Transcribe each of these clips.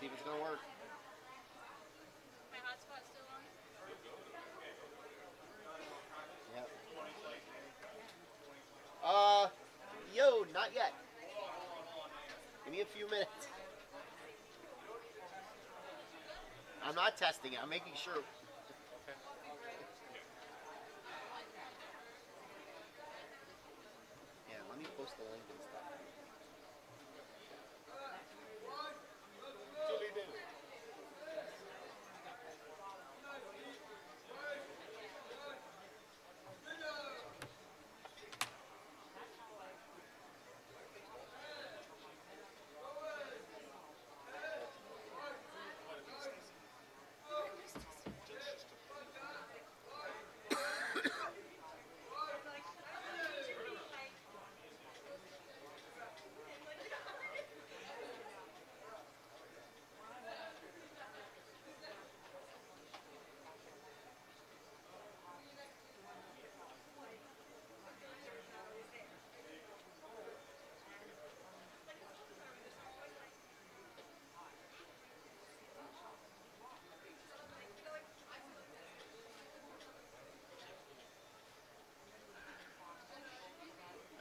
See if it's gonna work. My hotspot's still on? Yep. Yo, not yet. Give me a few minutes. I'm not testing it. I'm making sure. Yeah, let me post the link and stuff.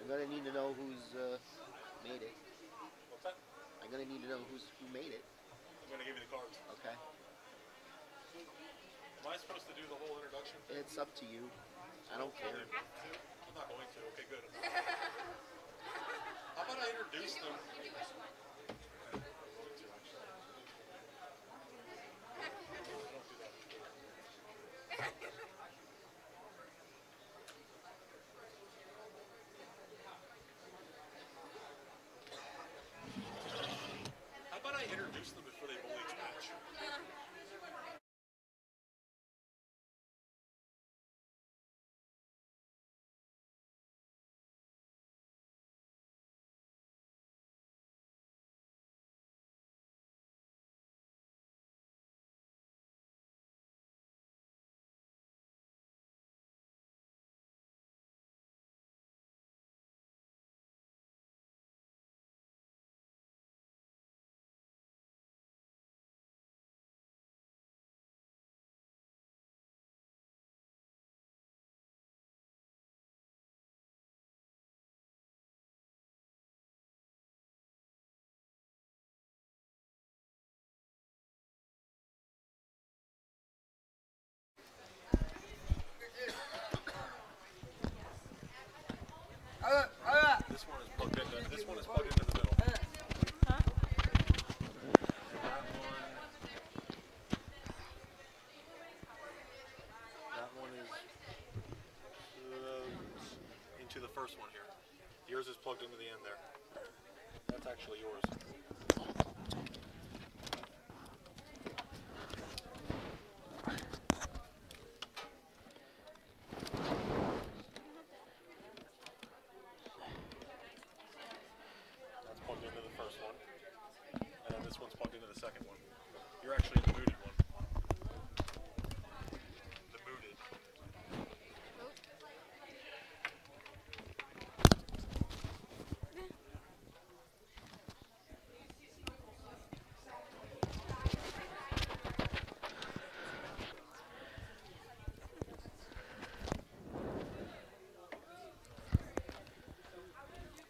I'm gonna need to know who's made it. What's that? I'm gonna need to know who made it. I'm gonna give you the cards. Okay. Am I supposed to do the whole introduction? It's up to you. I don't care. I'm not going to. Okay, good. How about I introduce them? How about I introduce them before they bowl each match? This one is plugged into. This one is plugged into the middle. Huh? That one is into the first one here. Yours is plugged into the end there. That's actually yours. That's plugged into the first one. And then this one's plugged into the second one. You're actually in the muted one. The muted.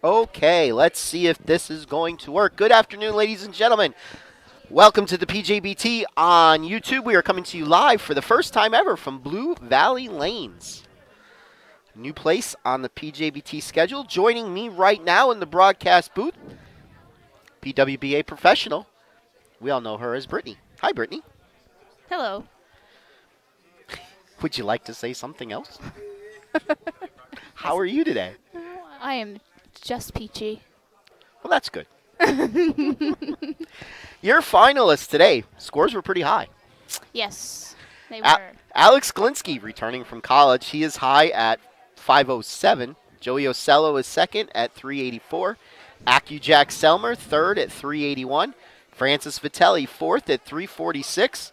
Okay, let's see if this is going to work. Good afternoon, ladies and gentlemen. Welcome to the PJBT on YouTube. We are coming to you live for the first time ever from Blue Valley Lanes. New place on the PJBT schedule. Joining me right now in the broadcast booth, PWBA professional. We all know her as Brittany. Hi, Brittany. Hello. Would you like to say something else? How are you today? I am just peachy. Well, that's good. Your finalists today, scores were pretty high. Yes, they were. Alex Glinski returning from college. He is high at 507. Joey Ocello is second at 384. AccuJack Selmer third at 381. Francis Vitelli fourth at 346.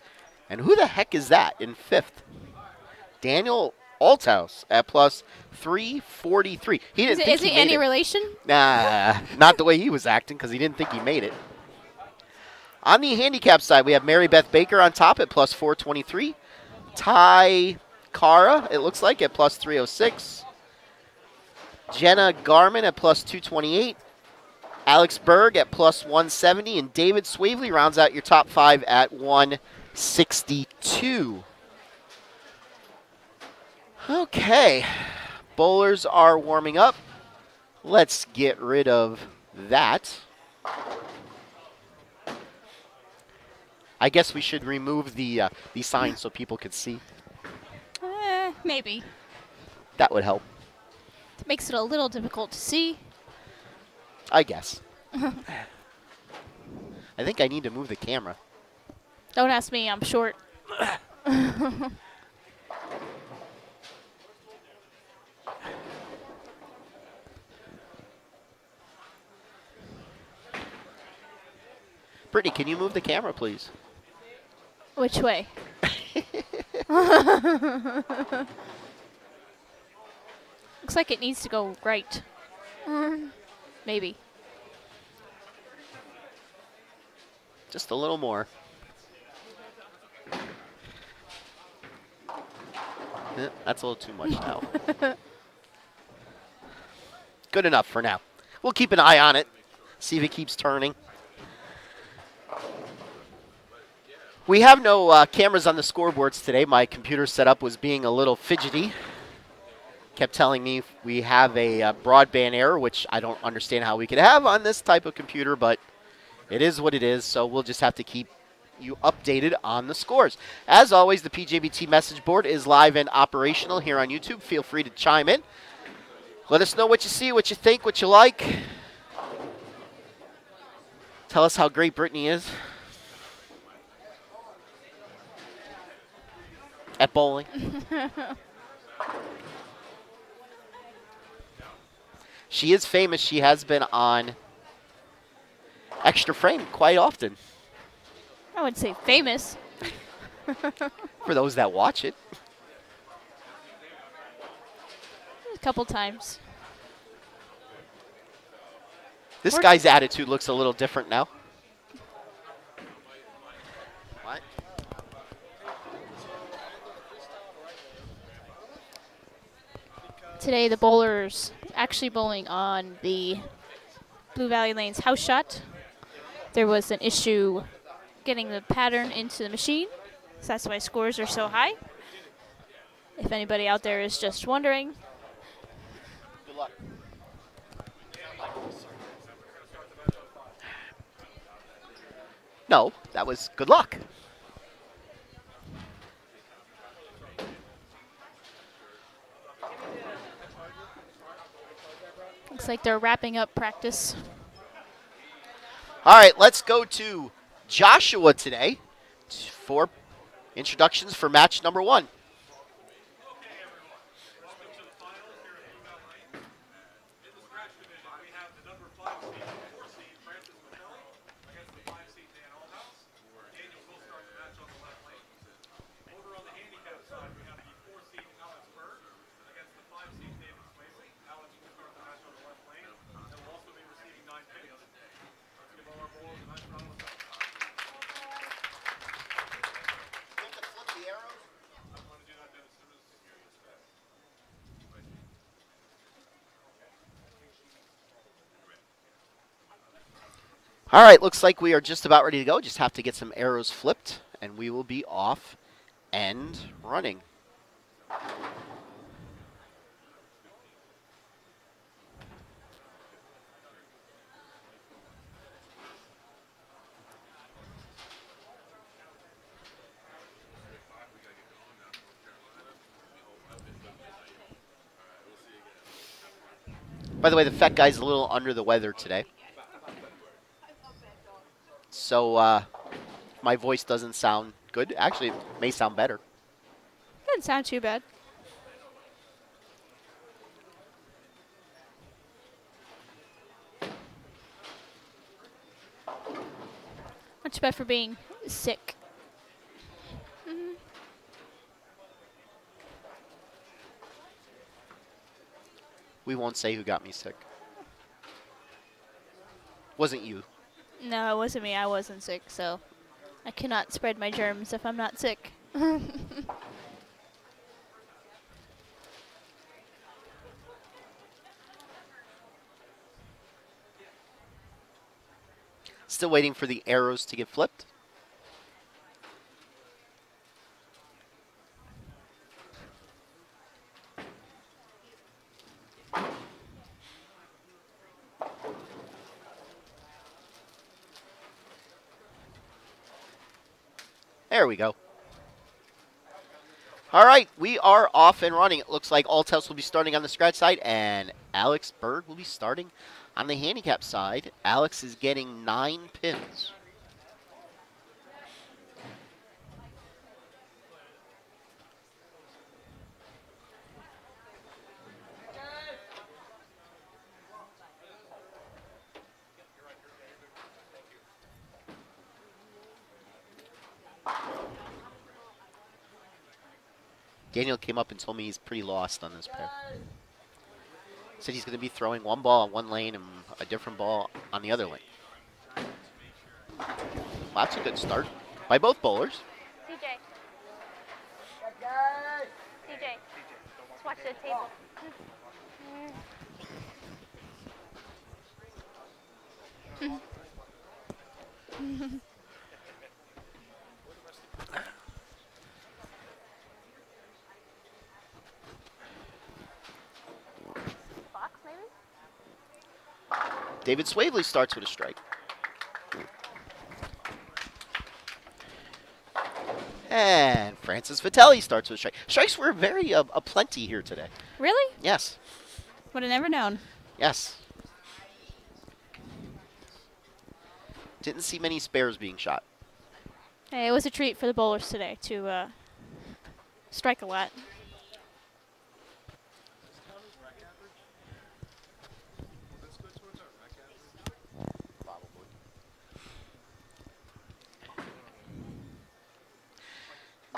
And who the heck is that in fifth? Daniel Althouse at plus 343. He didn't think Is he he made any it. relation? Nah, not the way he was acting because he didn't think he made it. On the handicap side, we have Mary Beth Baker on top at plus 423. Ty Cara, it looks like, at plus 306. Jenna Garman at plus 228. Alex Berg at plus 170. And David Swavely rounds out your top 5 at 162. Okay. Bowlers are warming up. Let's get rid of that. I guess we should remove the sign so people can see. Maybe. That would help, It makes it a little difficult to see. I guess. I think I need to move the camera. Don't ask me, I'm short. Brittany, can you move the camera, please? Which way? Looks like it needs to go right. Maybe. Just a little more. That's a little too much now. Good enough for now. We'll keep an eye on it, see if it keeps turning. We have no cameras on the scoreboards today. My computer setup was being a little fidgety. Kept telling me we have a broadband error, which I don't understand how we could have on this type of computer, but it is what it is, so we'll just have to keep you updated on the scores. As always, the PJBT message board is live and operational here on YouTube. Feel free to chime in. Let us know what you see, what you think, what you like. Tell us how great Brittany is at bowling. She is famous. She has been on Extra Frame quite often. I would say famous. For those that watch it. A couple times. This guy's attitude looks a little different now. What? Today the bowlers actually bowling on the Blue Valley Lanes house shot. There was an issue getting the pattern into the machine, so that's why scores are so high. If anybody out there is just wondering. Good luck. No, that was good luck. Looks like they're wrapping up practice. All right, let's go to Joshua today for introductions for match number 1. All right, looks like we are just about ready to go. Just have to get some arrows flipped, and we will be off and running. By the way, the fat guy's a little under the weather today. So my voice doesn't sound good. Actually, it may sound better. Doesn't sound too bad. Not too bad for being sick. We won't say who got me sick. Wasn't you. No, it wasn't me. I wasn't sick, so I cannot spread my germs if I'm not sick. Still waiting for the arrows to get flipped. There we go. All right, we are off and running. It looks like all tests will be starting on the scratch side, and Alex Berg will be starting on the handicap side. Alex is getting 9 pins. Daniel came up and told me he's pretty lost on this pair. Said he's going to be throwing one ball on one lane and a different ball on the other lane. Well, that's a good start by both bowlers. CJ. CJ. Let's watch the table. Box, maybe? David Swavely starts with a strike. And Francis Vitelli starts with a strike. Strikes were very aplenty here today. Really? Yes. Would have never known. Yes. Didn't see many spares being shot. Hey, it was a treat for the bowlers today to strike a lot.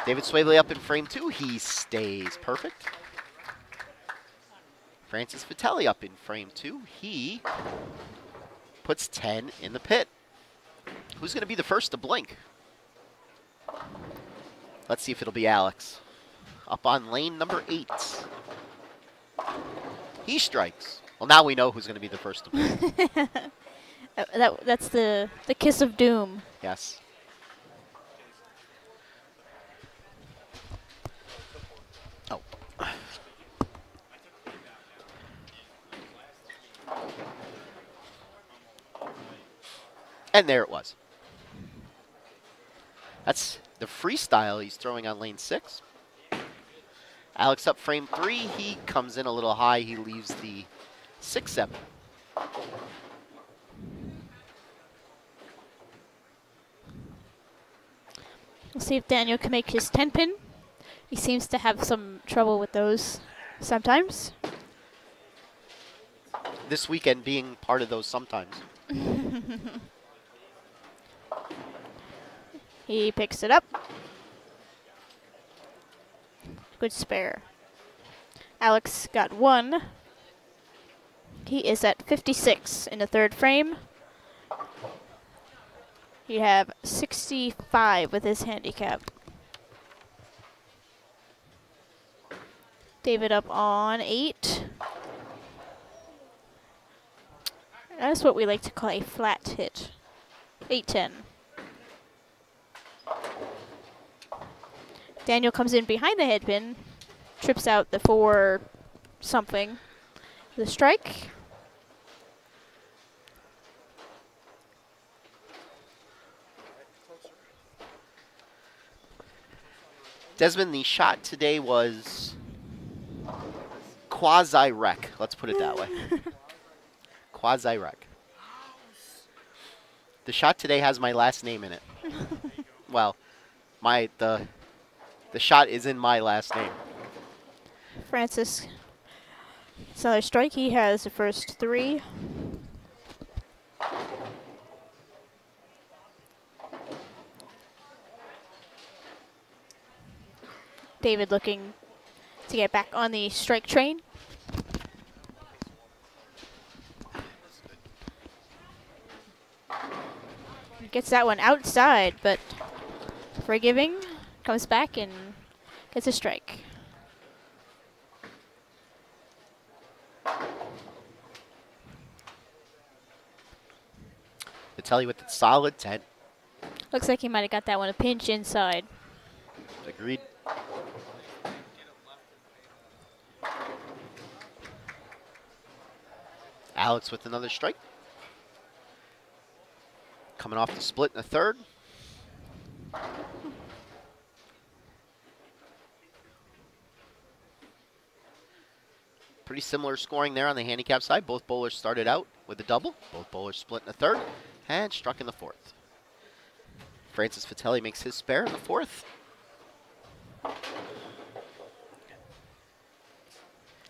David Swavely up in frame 2. He stays perfect. Francis Vitelli up in frame 2. He puts 10 in the pit. Who's going to be the first to blink? Let's see if it'll be Alex. Up on lane number 8. He strikes. Well, now we know who's going to be the first to blink. That's the kiss of doom. Yes. Oh. And there it was. That's the freestyle he's throwing on lane 6. Alex up frame 3. He comes in a little high. He leaves the 6-7. We'll see if Daniel can make his 10-pin. He seems to have some trouble with those sometimes. This weekend being part of those sometimes. He picks it up. Good spare. Alex got 1. He is at 56 in the 3rd frame. He'd have 65 with his handicap. David up on 8. That's what we like to call a flat hit. 8-10. Daniel comes in behind the headpin, trips out the 4 something. The strike. Desmond, the shot today was quasi-rec. Let's put it that way. Quasi-rec. The shot today has my last name in it. Well, the shot is in my last name. Francis, it's another strike. He has the first 3. David looking to get back on the strike train. Gets that one outside, but forgiving. Comes back and gets a strike. Vitelli with a solid 10. Looks like he might have got that one a pinch inside. Agreed. Alex with another strike. Coming off the split in the third. Pretty similar scoring there on the handicap side. Both bowlers started out with a double. Both bowlers split in the third and struck in the fourth. Francis Vitelli makes his spare in the fourth.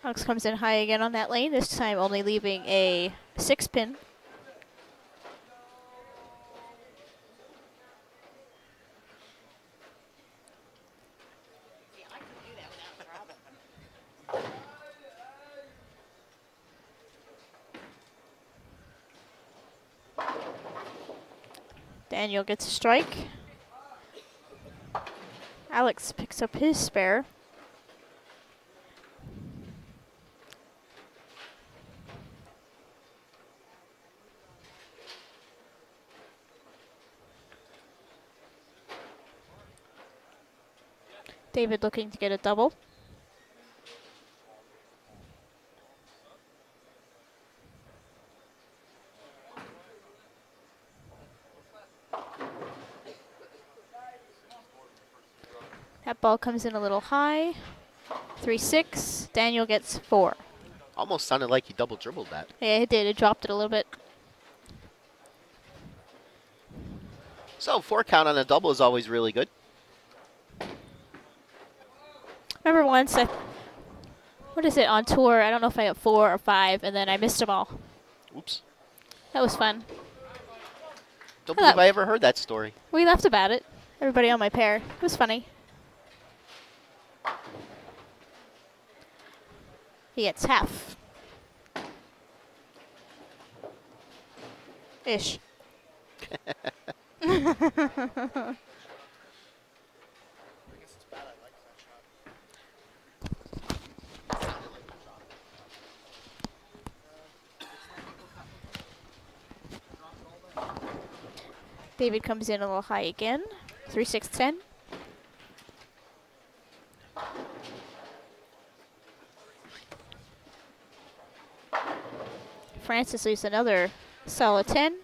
Alex comes in high again on that lane, this time only leaving a 6-pin. Daniel gets a strike. Alex picks up his spare. David looking to get a double. That ball comes in a little high. 3-6. Daniel gets 4. Almost sounded like he double dribbled that. Yeah, it did. It dropped it a little bit. So 4 count on a double is always really good. Remember once, what is it, on tour, I don't know if I got 4 or 5, and then I missed them all. Oops. That was fun. Don't believe I ever heard that story. We laughed about it. Everybody on my pair. It was funny. He gets half. Ish. David comes in a little high again. 3-6-10. Francis leaves another solid 10.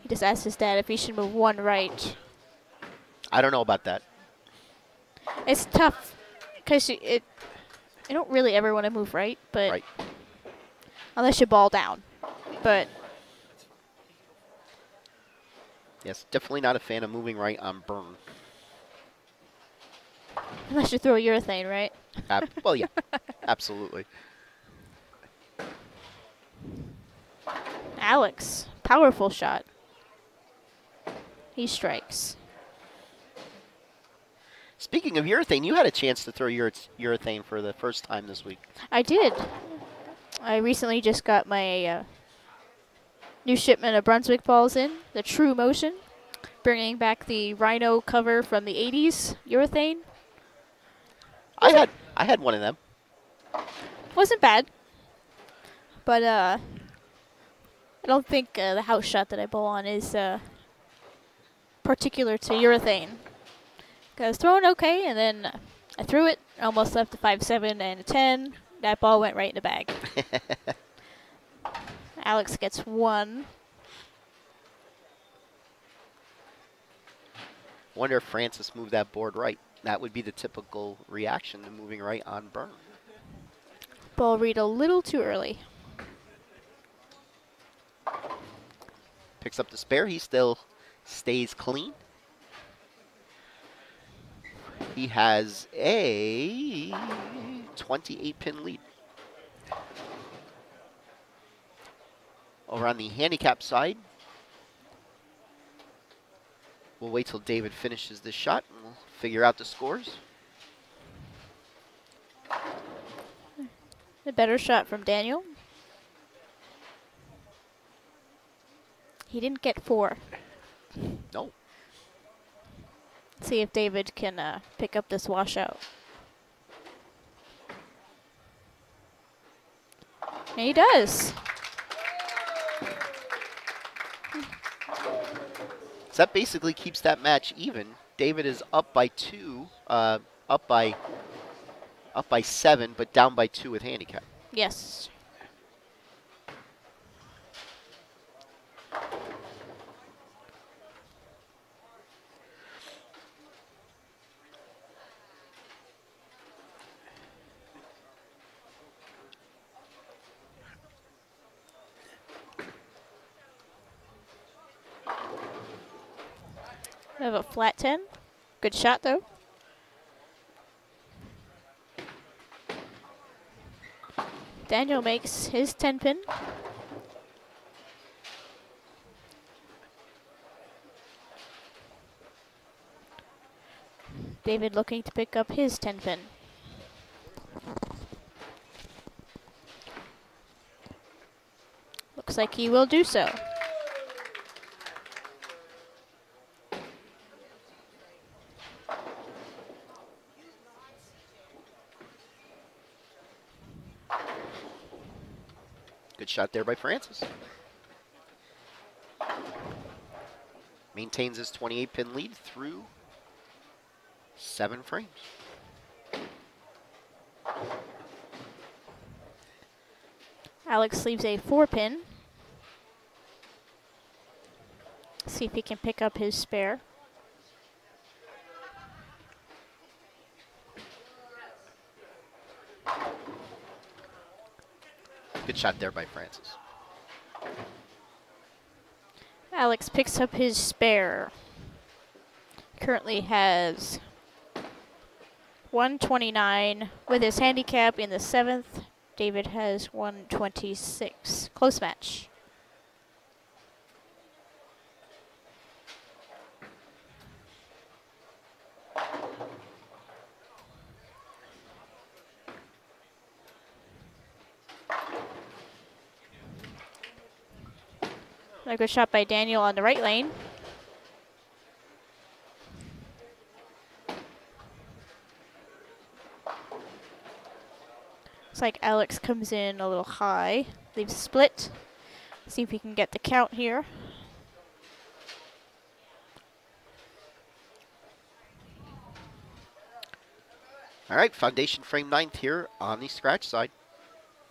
He just asked his dad if he should move 1 right. I don't know about that. It's tough because you don't really ever want to move right, but Right. unless you ball down. But Yes, definitely not a fan of moving right on burn. unless you throw urethane, right? Well, yeah, absolutely. Alex, powerful shot. He strikes. Speaking of urethane, you had a chance to throw urethane for the first time this week. I did. I recently just got my new shipment of Brunswick balls in, the True Motion, bringing back the Rhino cover from the 80s, urethane. I had one of them. Wasn't bad, but I don't think the house shot that I bowl on is particular to urethane. I was throwing okay, and then I threw it, almost left a 5-7 and a 10. That ball went right in the bag. Alex gets 1. Wonder if Francis moved that board right. That would be the typical reaction to moving right on burn. Ball read a little too early. Picks up the spare. He still stays clean. He has a 28-pin lead. Over on the handicap side, we'll wait till David finishes this shot and we'll figure out the scores. A better shot from Daniel. He didn't get 4. No. See if David can pick up this washout. And he does. So that basically keeps that match even. David is up by 2, up by 7, but down by 2 with handicap. Yes. We have a flat 10. Good shot, though. Daniel makes his 10 pin. David looking to pick up his 10 pin. Looks like he will do so. Good shot there by Francis. Maintains his 28-pin lead through 7 frames. Alex leaves a 4 pin. See if he can pick up his spare. Good shot there by Francis. Alex picks up his spare. Currently has 129 with his handicap in the 7th. David has 126. Close match. A good shot by Daniel on the right lane. Looks like Alex comes in a little high. Leaves split. See if he can get the count here. All right, foundation frame 9th here on the scratch side.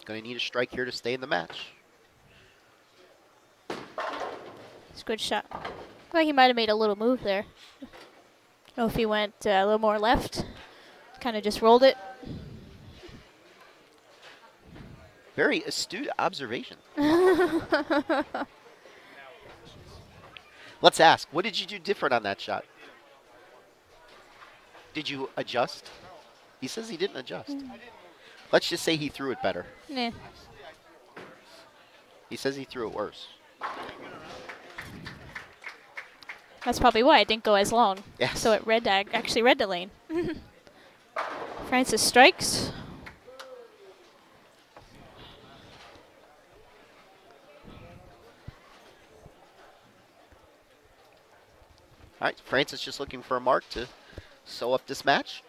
Going to need a strike here to stay in the match. It's a good shot. Looks like he might have made a little move there. Don't know if he went a little more left. Kind of just rolled it. Very astute observation. Let's ask, what did you do different on that shot? Did you adjust? He says he didn't adjust. Let's just say he threw it better. Nah. He says he threw it worse. That's probably why it didn't go as long. Yes. So it actually read the lane. Francis strikes. All right, Francis just looking for a mark to sew up this match.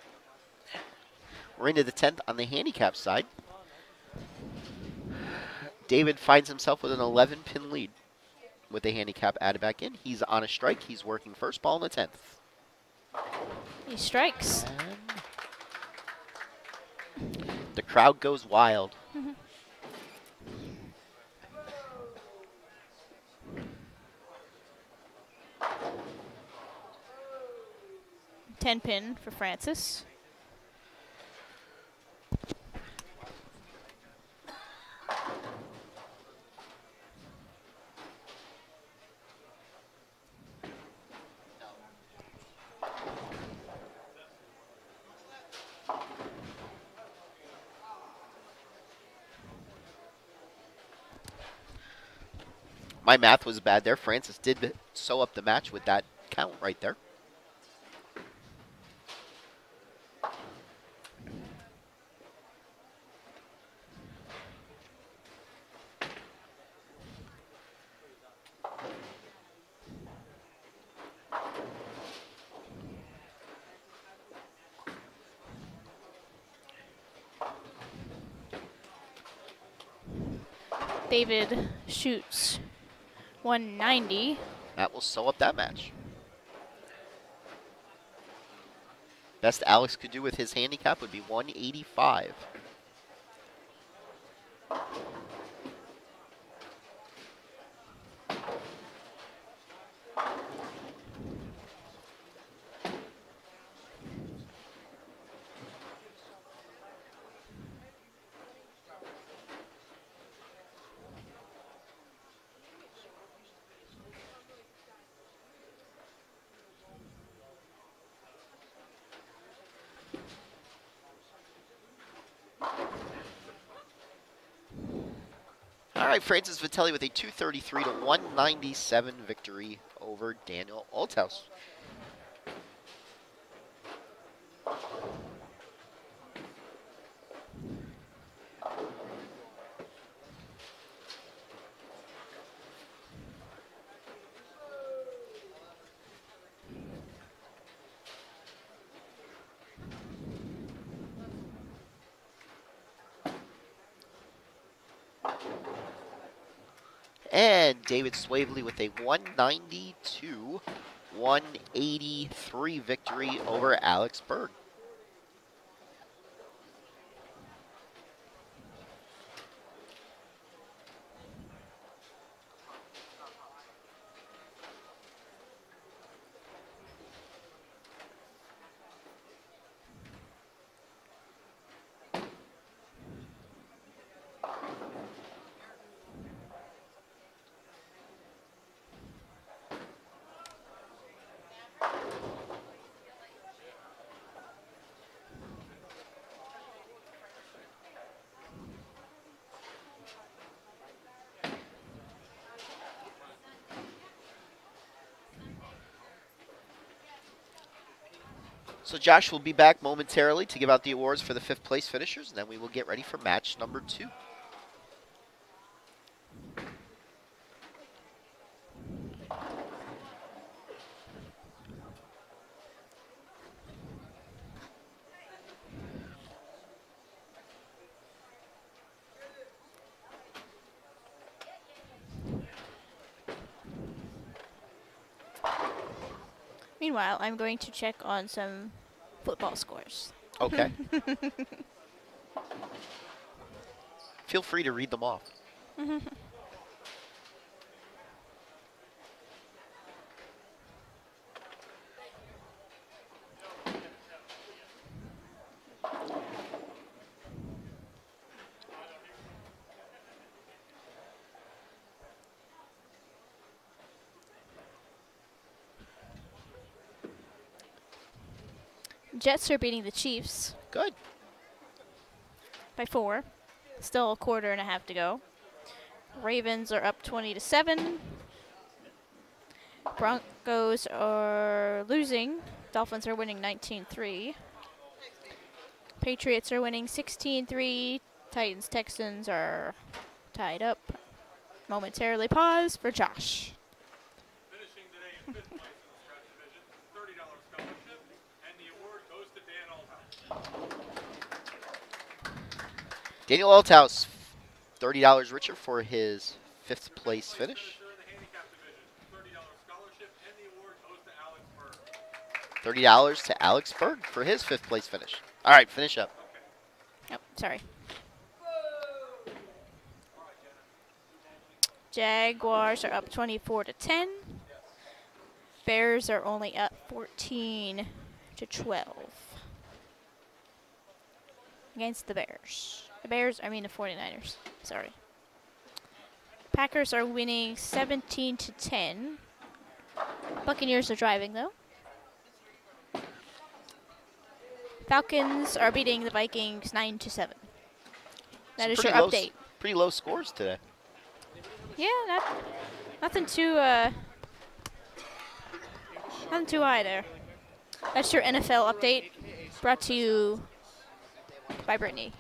We're into the 10th on the handicap side. David finds himself with an 11-pin lead with the handicap added back in. He's on a strike. He's working first ball in the 10th. He strikes. And the crowd goes wild. 10 pin for Francis. My math was bad there. Francis did sew up the match with that count right there. David shoots 190. That will sew up that match. Best Alex could do with his handicap would be 185. All right, Francis Vitelli with a 233 to 197 victory over Daniel Althaus. And David Swavely with a 192, 183 victory over Alex Berg. So Josh will be back momentarily to give out the awards for the 5th place finishers, and then we will get ready for match number 2. Meanwhile, I'm going to check on some football scores. Okay. Feel free to read them off. Jets are beating the Chiefs Good. by 4. Still a quarter and a half to go. Ravens are up 20 to 7. Broncos are losing. Dolphins are winning 19-3. Patriots are winning 16-3. Titans, Texans are tied up. Momentarily pause for Josh. Finishing today in 5th place in the stretch division, $30 scholarship, and the award goes to Dan Althaus. Daniel Althaus, $30 richer for his 5th place finish. Finisher in the handicap division, $30 scholarship, and the award goes to Alex Berg. $30 to Alex Berg for his 5th place finish. All right, finish up. Oh, sorry. Jaguars are up 24 to 10. Bears are only up 14 to 12 against the Bears. The 49ers. Sorry. Packers are winning 17 to 10. Buccaneers are driving though. Falcons are beating the Vikings 9 to 7. That is your update. Pretty low scores today. Yeah, nothing too high there. That's your NFL update, brought to you by Brittany.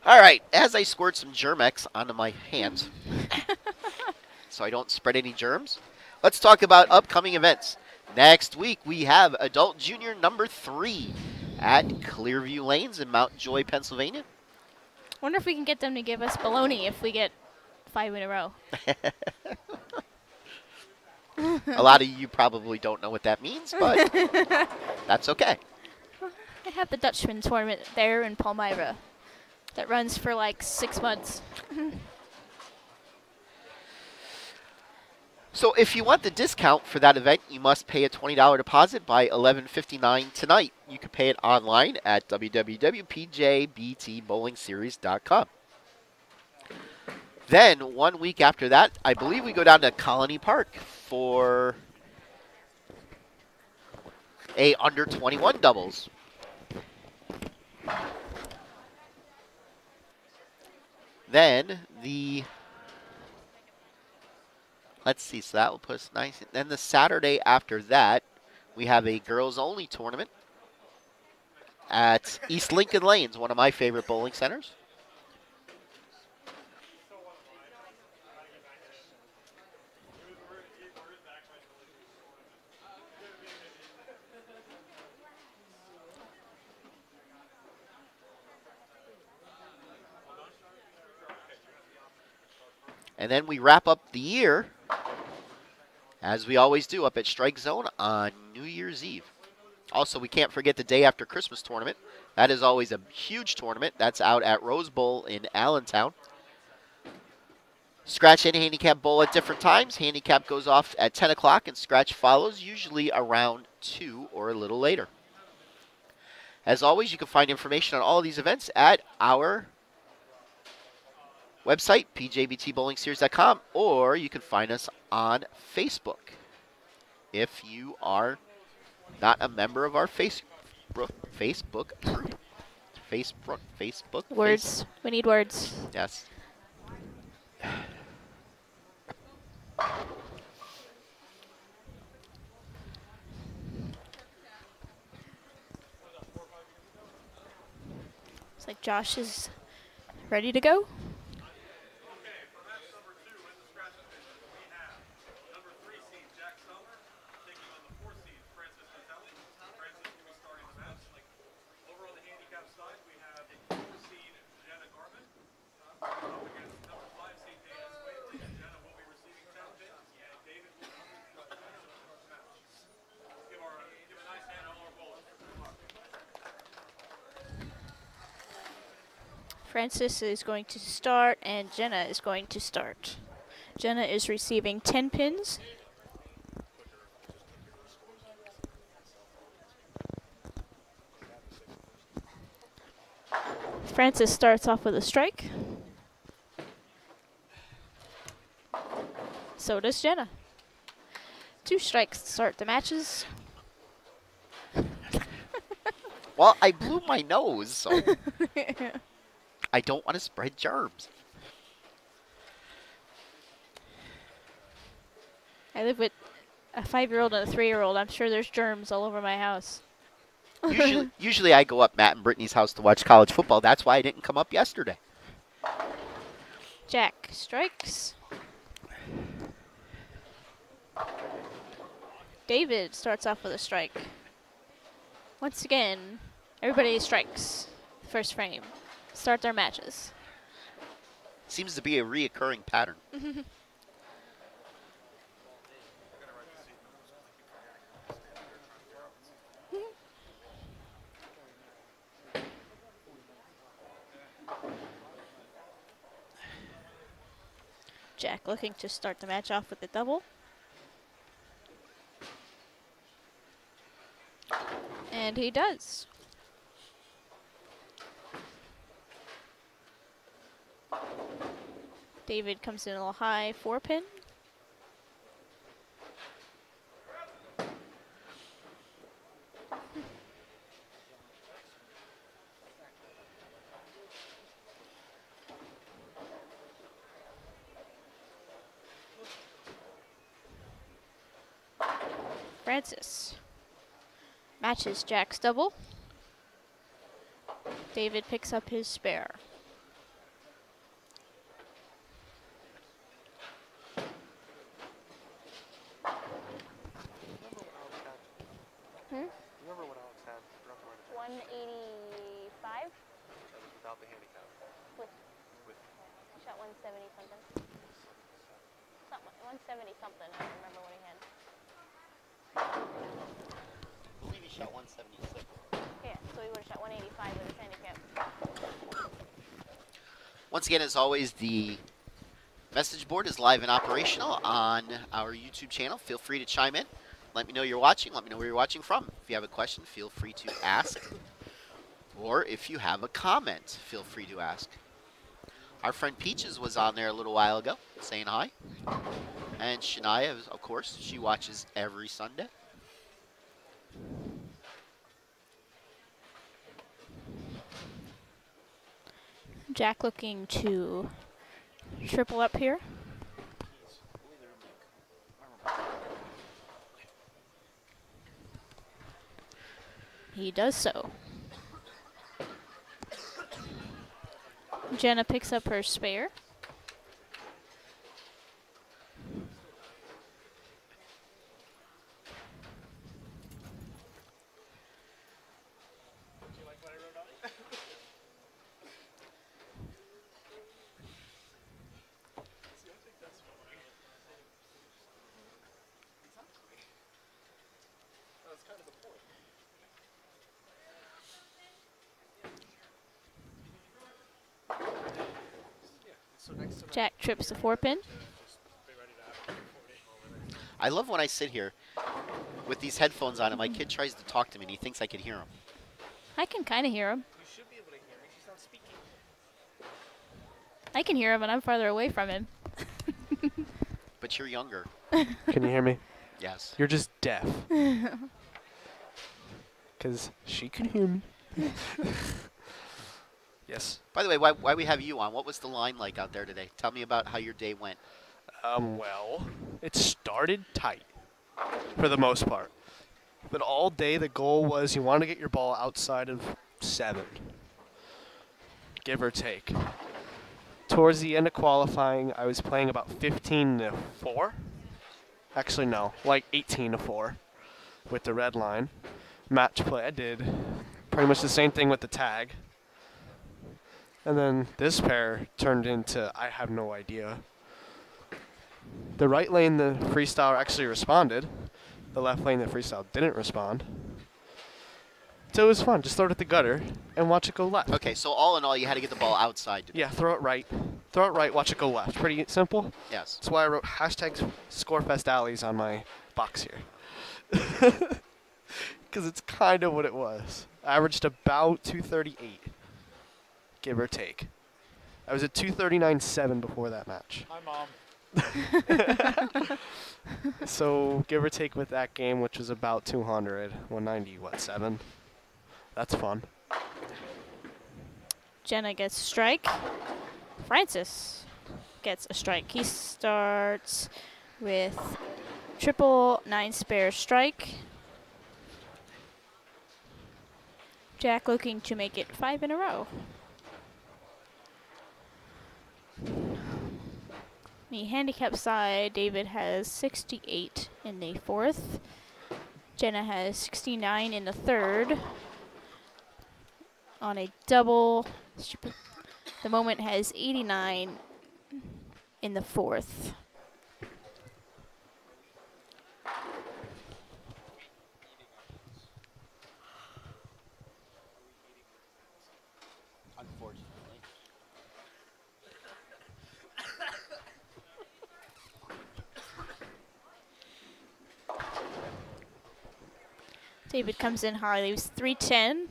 All right, as I squirt some Germ-X onto my hands so I don't spread any germs, let's talk about upcoming events. Next week, we have Adult Junior number 3 at Clearview Lanes in Mount Joy, Pennsylvania. Wonder if we can get them to give us baloney if we get 5 in a row. A lot of you probably don't know what that means, but that's okay. I have the Dutchman tournament there in Palmyra that runs for like 6 months. So if you want the discount for that event, you must pay a $20 deposit by 11:59 tonight. You can pay it online at www.pjbtbowlingseries.com. Then 1 week after that, I believe we go down to Colony Park for a under 21 doubles. Then let's see, so that will put us nice. Then the Saturday after that, we have a girls only tournament at East Lincoln Lanes, one of my favorite bowling centers. And then we wrap up the year, as we always do, up at Strike Zone on New Year's Eve. Also, we can't forget the day after Christmas tournament. That is always a huge tournament. That's out at Rose Bowl in Allentown. Scratch and handicap bowl at different times. Handicap goes off at 10 o'clock, and scratch follows, usually around 2 or a little later. As always, you can find information on all of these events at our website, pjbtbowlingseries.com, or you can find us on Facebook if you are not a member of our Facebook group. Facebook. Words. We need words. Yes. It's like Josh is ready to go. Francis is going to start, and Jenna is going to start. Jenna is receiving 10 pins. Francis starts off with a strike. So does Jenna. 2 strikes to start the matches. Well, I blew my nose, so I don't want to spread germs. I live with a 5-year-old and a 3-year-old. I'm sure there's germs all over my house. Usually I go up Matt and Brittany's house to watch college football. That's why I didn't come up yesterday. Jack strikes. David starts off with a strike. Once again, everybody strikes. First frame. Start their matches. Seems to be a reoccurring pattern. Jack looking to start the match off with a double. And he does. David comes in a little high, 4-pin. Francis matches Jack's double. David picks up his spare. Remember when Alex had 185? without the handicap? With, he shot 170 something. 170 something. I don't remember what he had. I believe he shot 176. Yeah, so he would have shot 185 with his handicap. Once again, as always, the message board is live and operational on our YouTube channel. Feel free to chime in. Let me know you're watching. Let me know where you're watching from. If you have a question, feel free to ask. Or if you have a comment, feel free to ask. Our friend Peaches was on there a little while ago saying hi. And Shania, of course, she watches every Sunday. Jack looking to triple up here. He does so. Jenna picks up her spare. Jack trips the 4-pin. I love when I sit here with these headphones on and my kid tries to talk to me and he thinks I can hear him. I can kind of hear him. You should be able to hear me. She's not speaking. I can hear him, and I'm farther away from him. But you're younger. Can you hear me? Yes. You're just deaf. Because she can hear me. Yes. By the way, why we have you on? What was the line like out there today? Tell me about how your day went. Well, it started tight for the most part. But all day the goal was you want to get your ball outside of 7, give or take. Towards the end of qualifying, I was playing about 15 to 4. Actually, no, like 18 to 4 with the red line. Match play, I did pretty much the same thing with the tag. And then this pair turned into, I have no idea. The right lane, the freestyle actually responded. The left lane, the freestyle didn't respond. So it was fun. Just throw it at the gutter and watch it go left. Okay, so all in all, you had to get the ball outside. Yeah, throw it right. Throw it right, watch it go left. Pretty simple. Yes. That's why I wrote hashtag Scorefest Alleys on my box here. Because it's kind of what it was. I averaged about 238, give or take. I was at 239.7 before that match. Hi, Mom. So give or take with that game, which was about 200, 190, 7? That's fun. Jenna gets a strike. Francis gets a strike. He starts with triple 9 spare strike. Jack looking to make it 5 in a row. The handicap side, David has 68 in the 4th. Jenna has 69 in the 3rd. On a double, the Moment has 89 in the 4th. Unfortunately. David comes in high, leaves 310.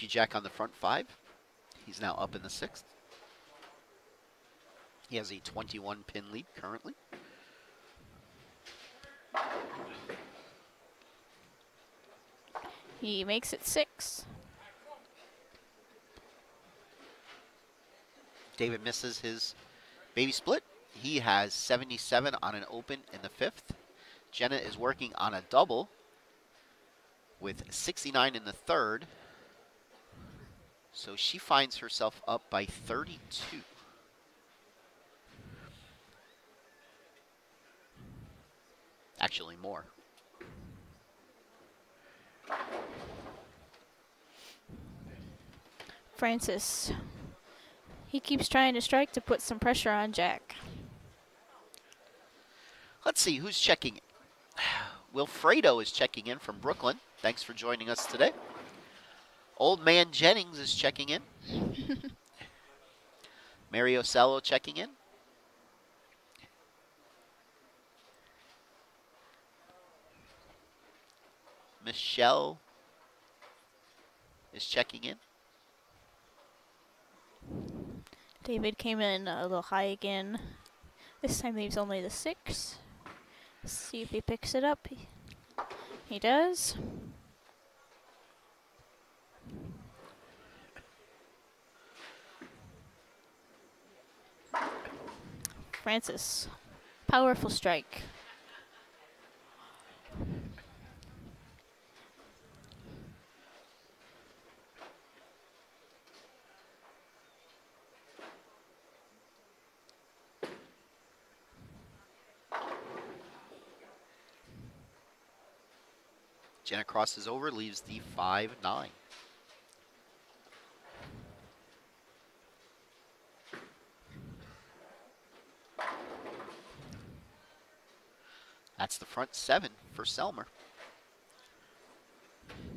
Jack on the front 5. He's now up in the 6th. He has a 21-pin lead currently. He makes it 6. David misses his baby split. He has 77 on an open in the 5th. Jenna is working on a double with 69 in the 3rd. So she finds herself up by 32. Actually, more. Francis. He keeps trying to strike to put some pressure on Jack. Let's see who's checking in. Wilfredo is checking in from Brooklyn. Thanks for joining us today. Old Man Jennings is checking in. Mario Cello checking in. Michelle is checking in. David came in a little high again. This time leaves only the 6. Let's see if he picks it up. He does. Francis. Powerful strike. Jenna crosses over, leaves the 5-9. That's the front 7 for Selmer.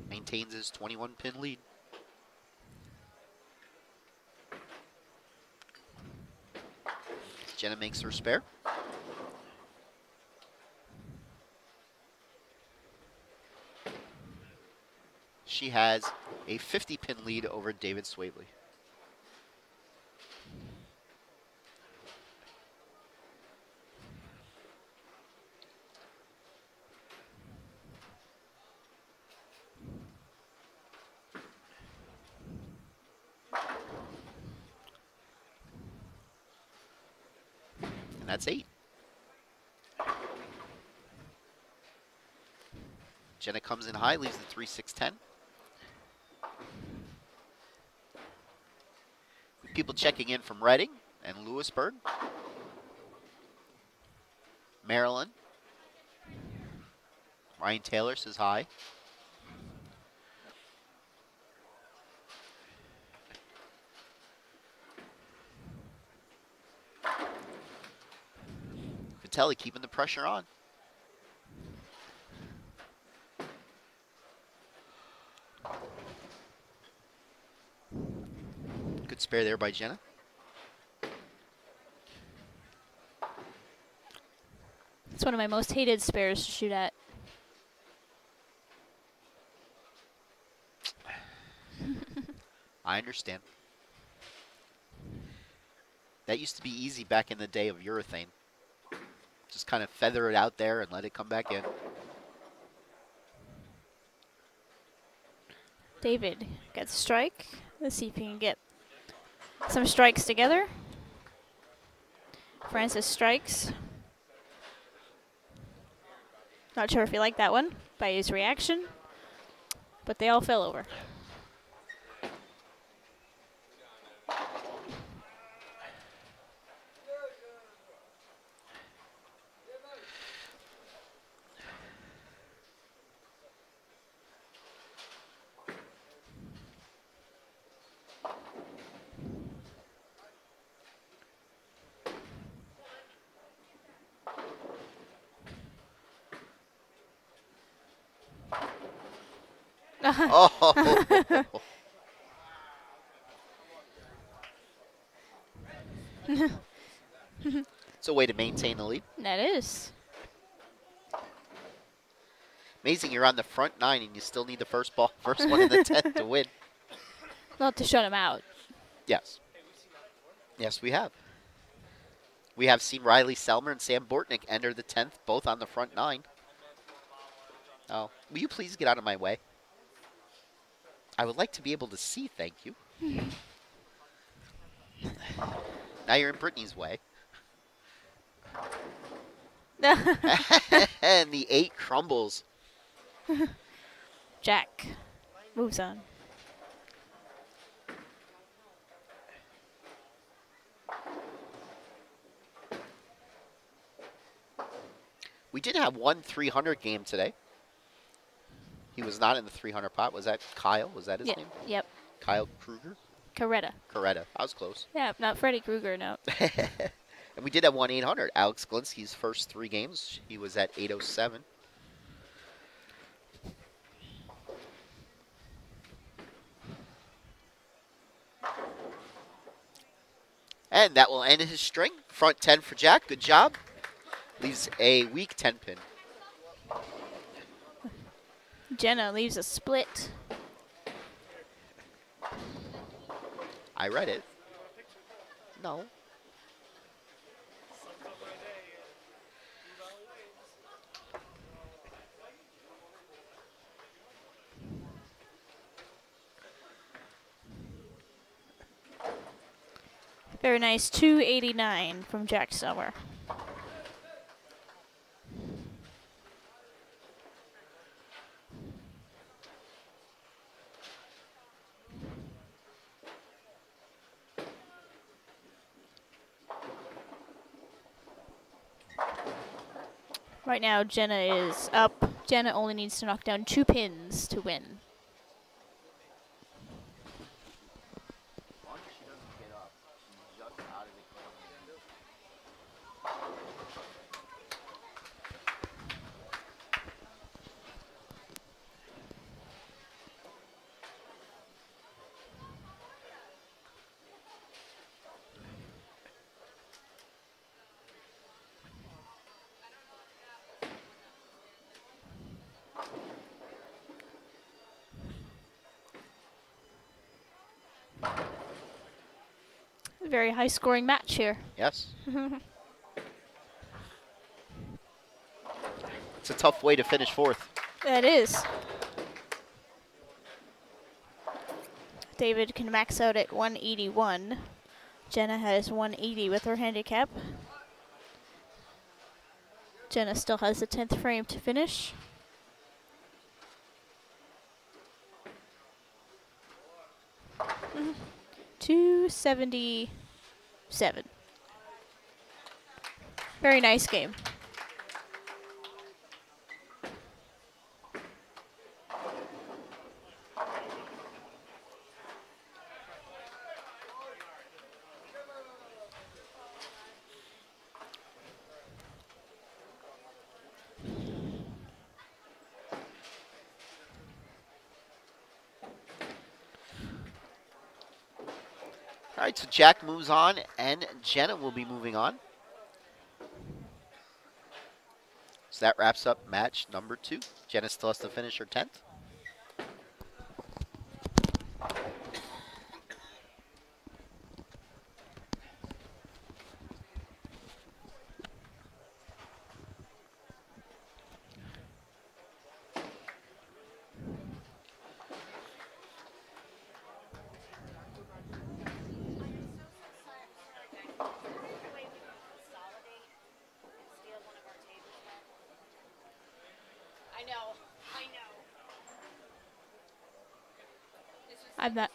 Maintains his 21-pin lead. Jenna makes her spare. She has a 50-pin lead over David Swavely. And that's 8. Jenna comes in high, leaves the 3-6-10. People checking in from Reading and Lewisburg. Maryland. Ryan Taylor says hi. Vitelli keeping the pressure on. Good spare there by Jenna. It's one of my most hated spares to shoot at. I understand. That used to be easy back in the day of urethane. Just kind of feather it out there and let it come back in. David gets a strike. Let's see if he can get some strikes together. Francis strikes. Not sure if he liked that one by his reaction, but they all fell over. Oh! It's a way to maintain the lead. That is. Amazing, you're on the front 9 and you still need the first one in the 10th to win. Not to shut him out. Yes. Yes, we have. We have seen Riley Selmer and Sam Bortnick enter the 10th, both on the front 9. Oh, will you please get out of my way? I would like to be able to see, thank you. Now you're in Brittany's way. And the 8 crumbles. Jack moves on. We did have one 300 game today. He was not in the 300 pot. Was that Kyle? Was that his name? Yep. Kyle Kruger? Coretta. Coretta. I was close. Yeah, not Freddy Krueger, no. And we did have 1-800. Alex Glinski's first 3 games. He was at 807. And that will end his string. Front 10 for Jack. Good job. Leaves a weak 10 pin. Jenna leaves a split. I read it. No. Very nice. 289 from Jack Summer. Right now, Jenna is up. Jenna only needs to knock down 2 pins to win. Very high scoring match here. Yes. It's a tough way to finish 4th. That is. David can max out at 181. Jenna has 180 with her handicap. Jenna still has the 10th frame to finish. Mm-hmm. 277. Very nice game. All right, so Jack moves on, and Jenna will be moving on. So that wraps up match number 2. Jenna still has to finish her 10th. I'm not.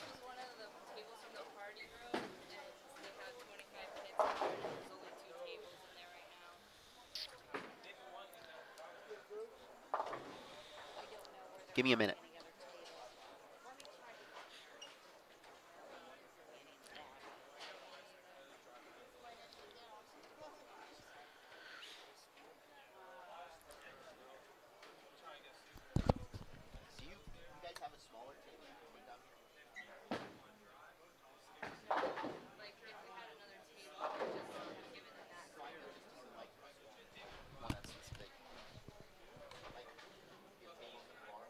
Give me a minute. Do you guys have a smaller table you can put down here? Like if we had another table, just given that. Like one that's this big. Like a table for the bar.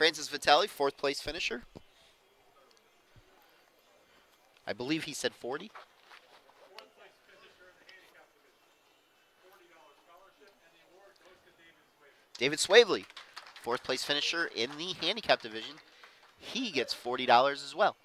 Francis Vitelli, fourth place finisher. I believe he said 40. Fourth place finisher in the handicap division. $40 scholarship, and the award goes to David Swayman. David Swavely, fourth place finisher in the handicap division. He gets $40 as well.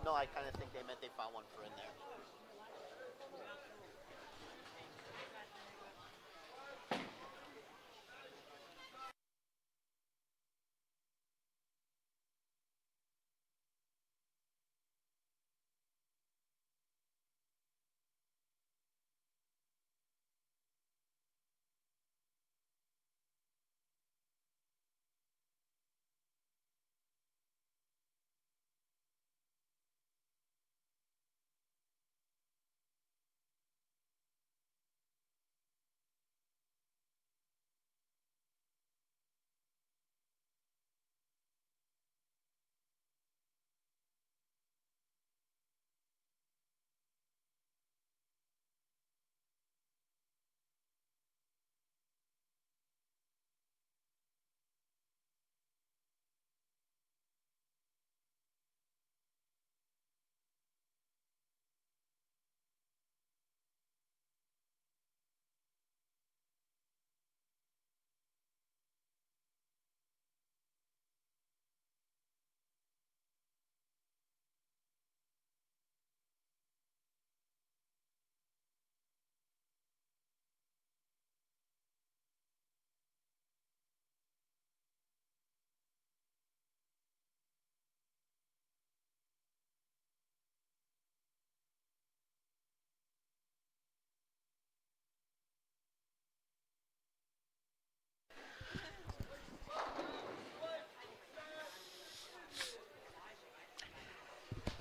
No, I kind of think they meant they found one for in there.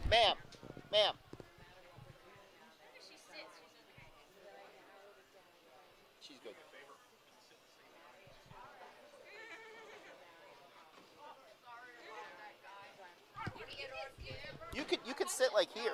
Ma'am, ma'am. She's good. You could sit like here.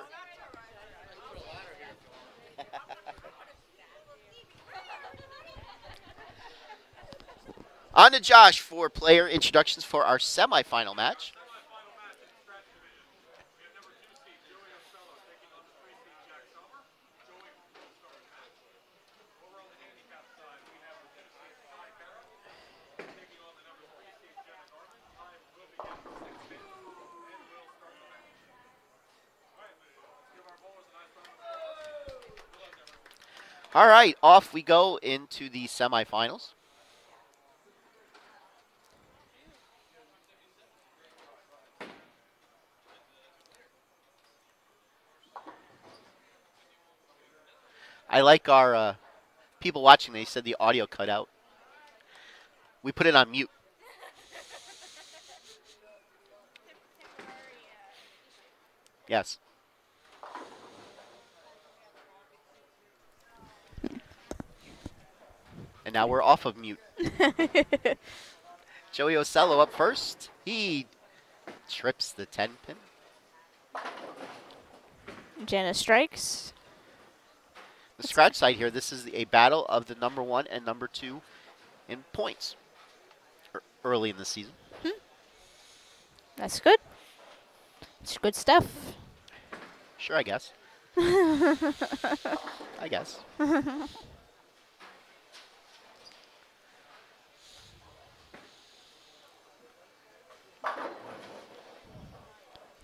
On to Josh for player introductions for our semifinal match. Semifinal match in the scratch division. We have number 2 seed Joey Ostello taking on the 3 seed Jack Sommer. Joey will start the match. Over on the handicap side, we have the 2 seed Ty Barrow taking on the number 3 seed Jenna Norman. Ty will begin with 6 pins and will start the match. All right, let's give our bowlers a nice round of applause. Good luck, everyone. All right, off we go into the semifinals. I like our people watching. They said the audio cut out. We put it on mute. Yes. And now we're off of mute. Joey Ocello up first. He trips the 10 pin. Jenna strikes. The scratch side here, this is a battle of the number 1 and number 2 in points early in the season. That's good. It's good stuff. Sure, I guess. I guess.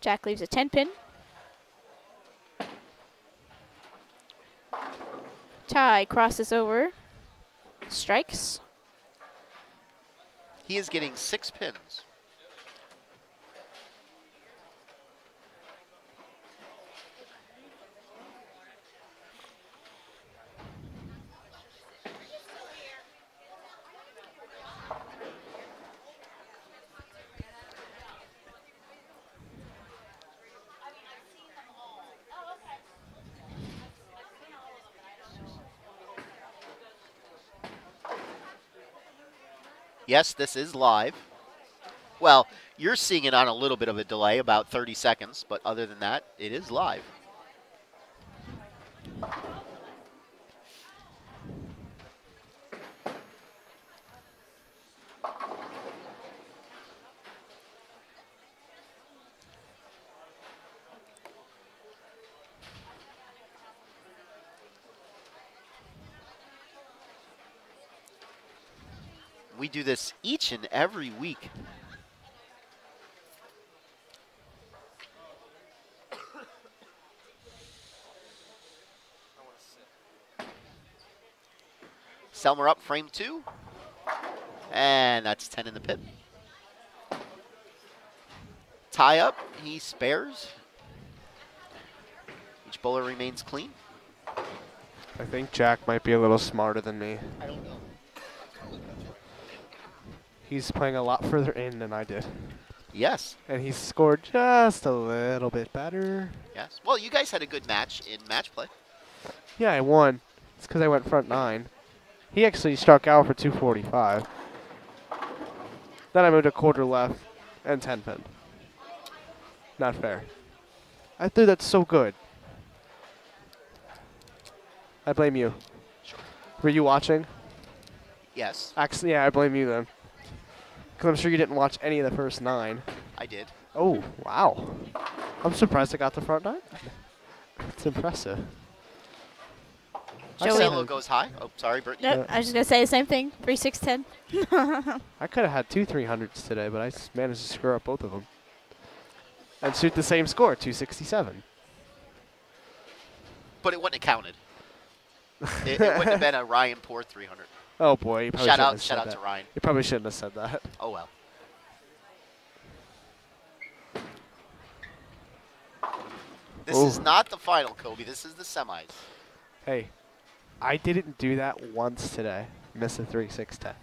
Jack leaves a 10 pin. Ty crosses over. Strikes. He is getting 6 pins. Yes, this is live. Well, you're seeing it on a little bit of a delay, about 30 seconds, but other than that, it is live. We do this each and every week. Selmer up, frame 2. And that's 10 in the pit. Tie up, he spares. Each bowler remains clean. I think Jack might be a little smarter than me. I don't know. He's playing a lot further in than I did. Yes. And he scored just a little bit better. Yes. Well, you guys had a good match in match play. Yeah, I won. It's because I went front 9. He actually struck out for 245. Then I moved a quarter left and 10 pin. Not fair. I threw that so good. I blame you. Sure. Were you watching? Yes, Actually, yeah, I blame you then. Because I'm sure you didn't watch any of the first 9. I did. Oh, wow. I'm surprised I got the front 9. It's impressive. Joey. Ocello goes high. Oh, sorry, Brittany. Nope, I was just going to say the same thing. 3, 6, 10. I could have had 2 300s today, but I managed to screw up both of them. And shoot the same score, 267. But it wouldn't have counted. It wouldn't have been a Ryan Poor 300. Oh boy, you probably Shout shouldn't out, have shout said out that. to Ryan. You probably shouldn't have said that. Oh well. This is Ooh. not the final, Kobe. This is the semis. Hey, I didn't do that once today. Miss a 3 6 10.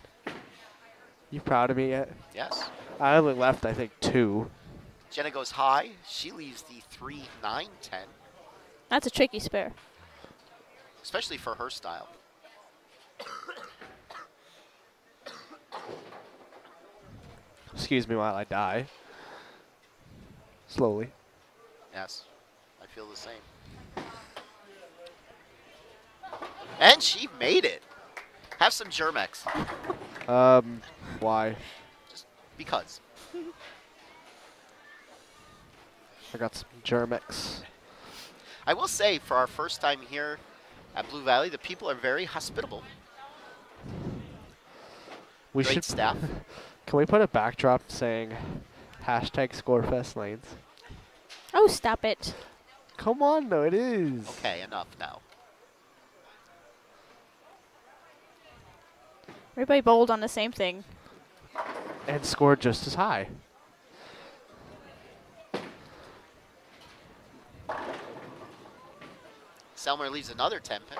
You proud of me yet? Yes. I only left, I think, 2. Jenna goes high. She leaves the 3 9 10, That's a tricky spare. especially for her style. Excuse me while I die. Slowly. Yes, I feel the same. And she made it. Have some Germex, Why? just because. I got some Germex. I will say, for our first time here at Blue Valley, the people are very hospitable. We Great should. staff. Can we put a backdrop saying #ScoreFestLanes? Oh, stop it. Come on, though, it is. Okay, enough now. Everybody bowled on the same thing. And scored just as high. Selmer leaves another 10 pin.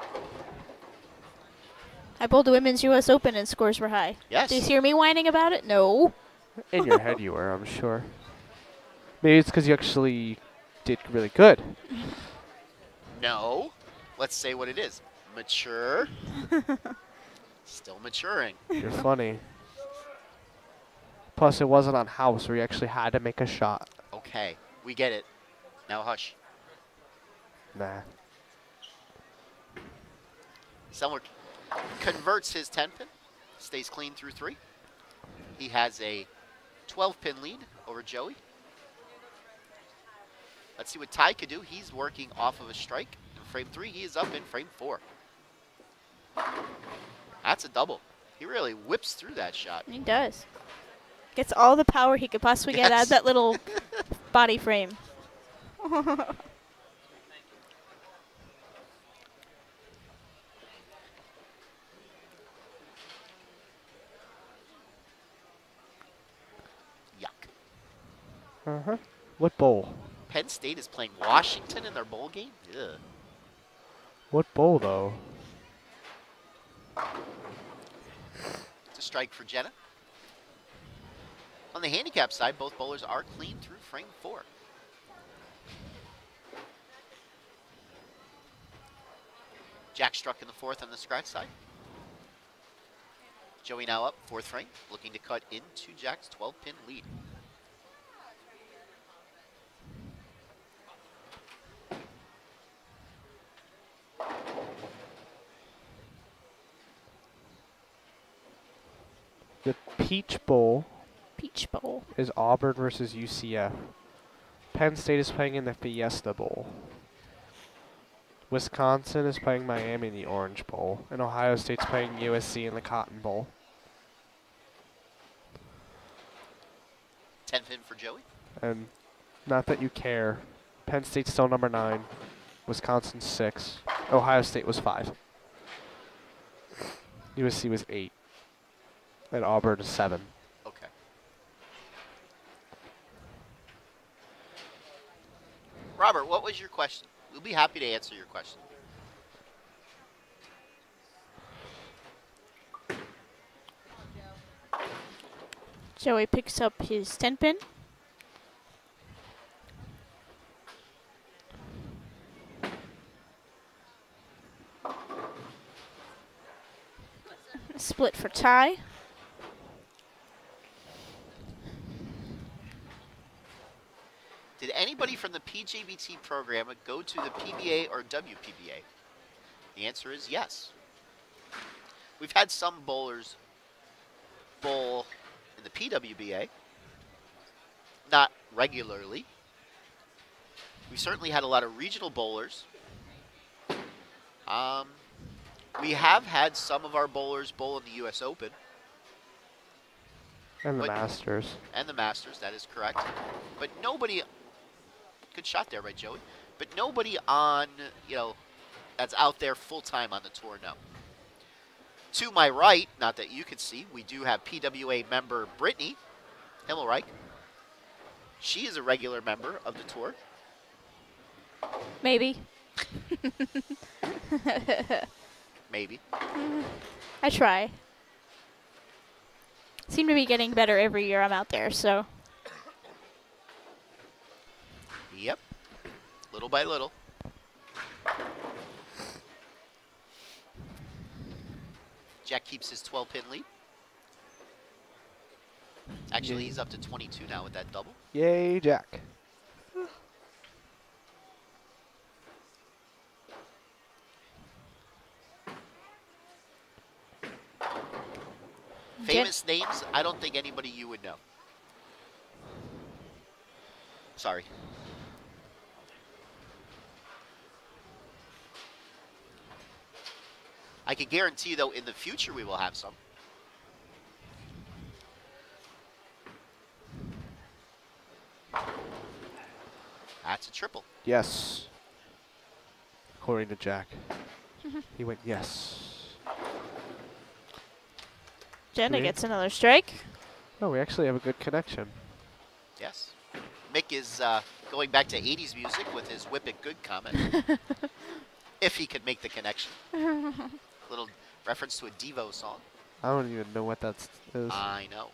I bowled the Women's U.S. Open and scores were high. Yes. Do you hear me whining about it? No. In your head you were, I'm sure. Maybe it's because you actually did really good. No. Let's say what it is. Mature. Still maturing. You're funny. Plus, it wasn't on house where you actually had to make a shot. Okay, we get it. Now hush. Nah. Selmer converts his 10-pin, stays clean through 3. He has a 12-pin lead over Joey. Let's see what Ty could do. He's working off of a strike in frame 3. He is up in frame 4. That's a double. He really whips through that shot. He does. Gets all the power he could possibly get out of that little body frame. Yuck. Uh-huh. What bowl? Penn State is playing Washington in their bowl game? Ugh. What bowl, though? It's a strike for Jenna. On the handicap side, both bowlers are clean through frame 4. Jack struck in the 4th on the scratch side. Joey now up, 4th frame, looking to cut into Jack's 12-pin lead. The Peach Bowl Peach Bowl. is Auburn versus UCF. Penn State is playing in the Fiesta Bowl. Wisconsin is playing Miami in the Orange Bowl. And Ohio State's playing USC in the Cotton Bowl. 10-pin for Joey. And not that you care, Penn State's still number 9. Wisconsin's 6. Ohio State was 5. USC was 8. And Auburn is 7. Okay. Robert, what was your question? We'll be happy to answer your question. Joey picks up his 10-pin. Split for Ty. Did anybody from the PJBT program go to the PBA or WPBA? The answer is yes. We've had some bowlers bowl in the PWBA, not regularly. We certainly had a lot of regional bowlers. We have had some of our bowlers bowl in the U.S. Open. And the But- Masters. And the Masters, that is correct. But nobody, good shot there by Joey, but nobody on, that's out there full-time on the tour, no. To my right, not that you can see, we do have PWA member Brittany Himmelreich. She is a regular member of the tour. Maybe. Maybe. I try. Seem to be getting better every year I'm out there, so. Yep. Little by little. Jack keeps his 12-pin lead. Actually, he's up to 22 now with that double. Yay, Jack. Famous names, I don't think anybody you would know. Sorry. I can guarantee you, though, in the future we will have some. That's a triple. Yes. According to Jack. He went yes. Jenna Okay. gets another strike. Oh, we actually have a good connection. Yes. Mick is going back to 80s music with his whip it good comment. If he could make the connection. Little reference to a Devo song. I don't even know what that is. I know.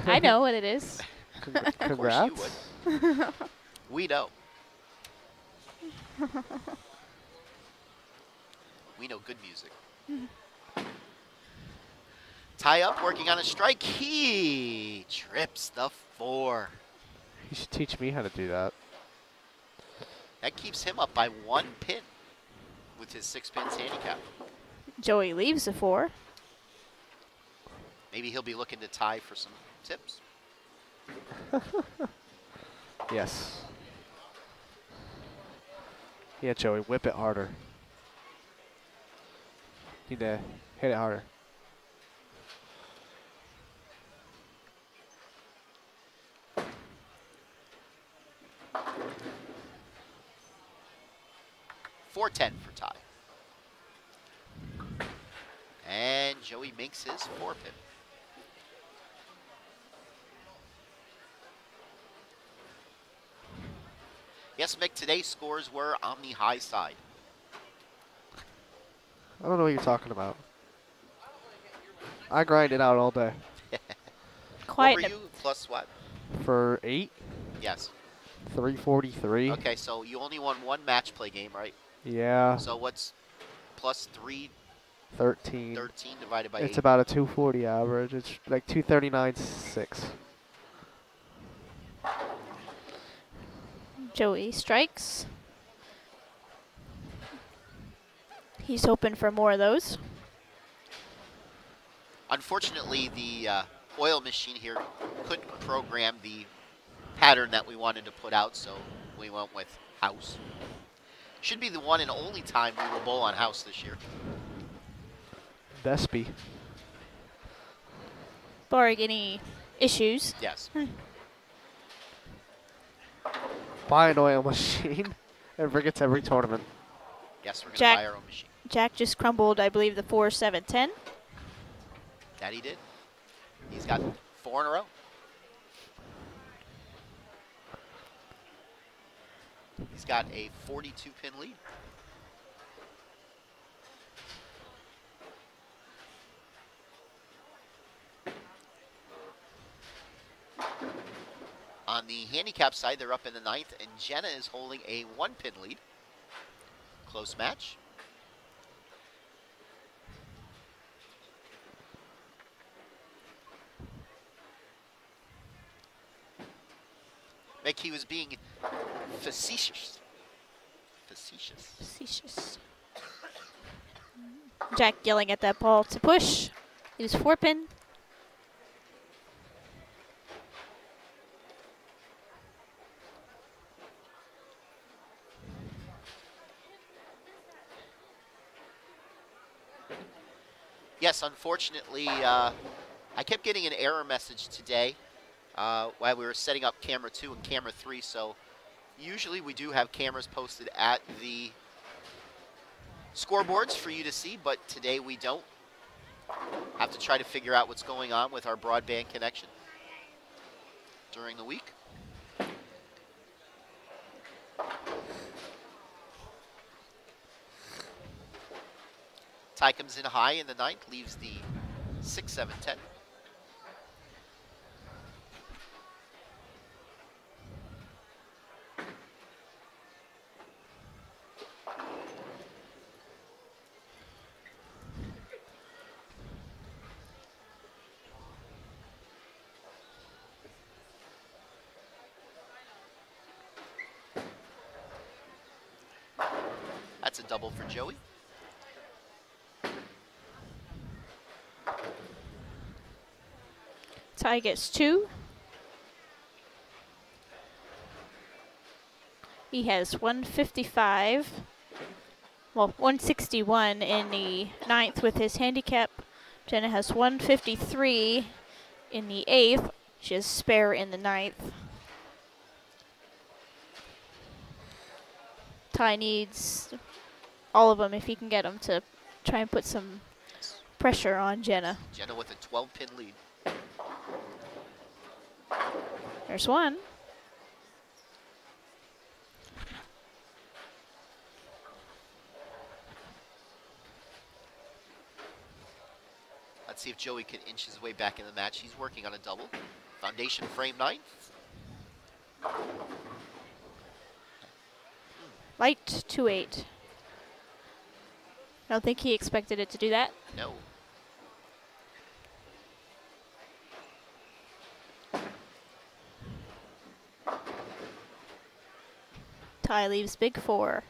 I know what it is. Of course you Congrats. would. We know. We know good music. Tie up, working on a strike. He trips the 4. He should teach me how to do that. That keeps him up by 1 pin with his 6 pins handicap. Joey leaves the 4. Maybe he'll be looking to tie for some tips. Yes. Yeah, Joey, whip it harder. Need to hit it harder. $4.10 for tie. And Joey makes his 4 pin. Yes, Mick, today's scores were on the high side. I don't know what you're talking about. I grind it out all day. Quite What were you? Plus what? For 8, Yes. 343. Okay, so you only won 1 match play game, right? Yeah, So what's plus 13. 13 divided by It's 8? about a 240 average. It's like 239.6. Joey strikes. He's hoping for more of those. Unfortunately, the oil machine here couldn't program the pattern that we wanted to put out, so we went with house. Should be the one and only time we will bowl on house this year. Best be. Barring any issues. Yes. Buy an oil machine and bring it to every tournament. Yes, we're going to Jack. buy our own machine. Jack just crumbled, I believe, the 4, 7, 10. That he did. He's got 4 in a row. He's got a 42-pin lead. On the handicap side, they're up in the 9th, and Jenna is holding a 1-pin lead. Close match. Mick, he was being facetious. Facetious. Jack yelling at that ball to push. Use 4 pin. Yes, unfortunately, I kept getting an error message today while we were setting up camera 2 and camera 3. So usually we do have cameras posted at the scoreboards for you to see, but today we don't. Have to try to figure out what's going on with our broadband connection during the week. Tie comes in high in the 9th, leaves the 6, 7, 10. That's a double for Joey. Ty gets 2. He has 155. Well, 161 in the 9th with his handicap. Jenna has 153 in the 8th. She has spare in the 9th. Ty needs all of them if he can get them to try and put some pressure on Jenna. Jenna with a 12-pin lead. There's one. Let's see if Joey can inch his way back in the match. He's working on a double. Foundation frame 9. Light 2-8. I don't think he expected it to do that. No. Tie leaves big four.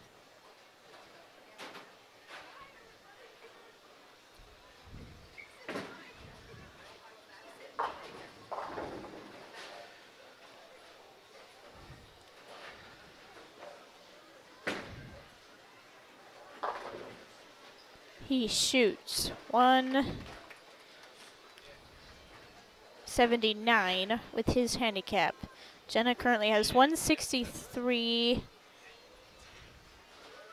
He shoots 179 with his handicap. Jenna currently has 163.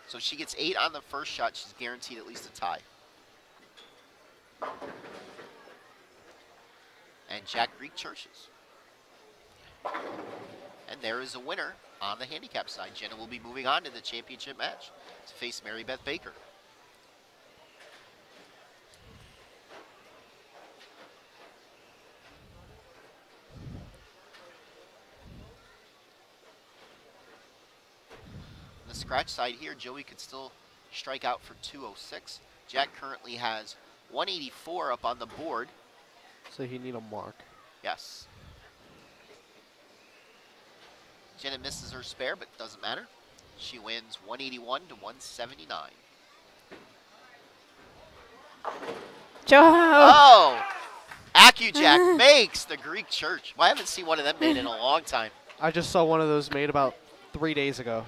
So if she gets 8 on the first shot, she's guaranteed at least a tie. And Jack Greek Churches. And there is a winner on the handicap side. Jenna will be moving on to the championship match to face Mary Beth Baker. On the scratch side here, Joey could still strike out for 206. Jack currently has 184 up on the board. So you need a mark. Yes. Jenna misses her spare, but doesn't matter. She wins 181 to 179. Joe! Oh! AccuJack makes the Greek Church. Well, I haven't seen one of them made in a long time. I just saw one of those made about 3 days ago.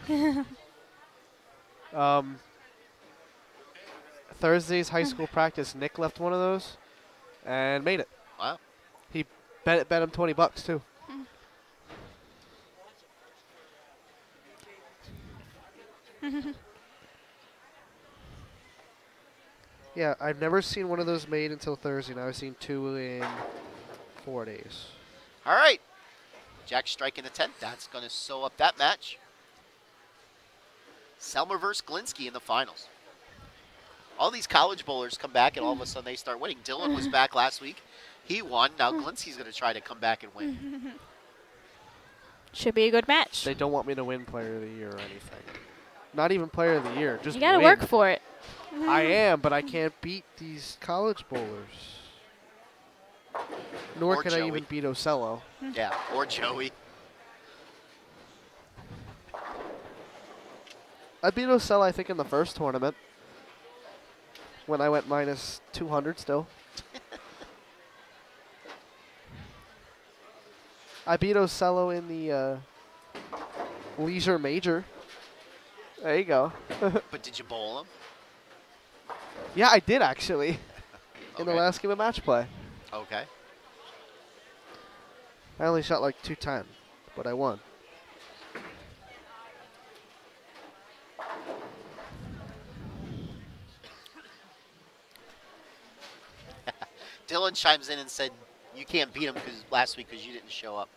Thursday's high school practice, Nick left one of those and made it. Wow. He bet him $20 too. Yeah, I've never seen one of those made until Thursday. Now I've seen 2 in 4 days. All right. Jack striking the 10th. That's going to sew up that match. Selmer versus Glinsky in the finals. All these college bowlers come back, and all of a sudden they start winning. Dylan was back last week. He won. Now Glinsky's going to try to come back and win. Should be a good match. They don't want me to win Player of the Year or anything. Not even Player of the Year. Just You gotta win. work for it. I am, but I can't beat these college bowlers. Nor Or can Joey. I even beat Ocello. Yeah, or Joey. I beat Ocello, I think, in the first tournament. When I went minus 200 still. I beat Ocello in the Leisure Major. There you go. But did you bowl him? Yeah, I did actually. In the Okay. last game of match play. Okay. I only shot like 210, but I won. Dylan chimes in and said, you can't beat him last week because you didn't show up.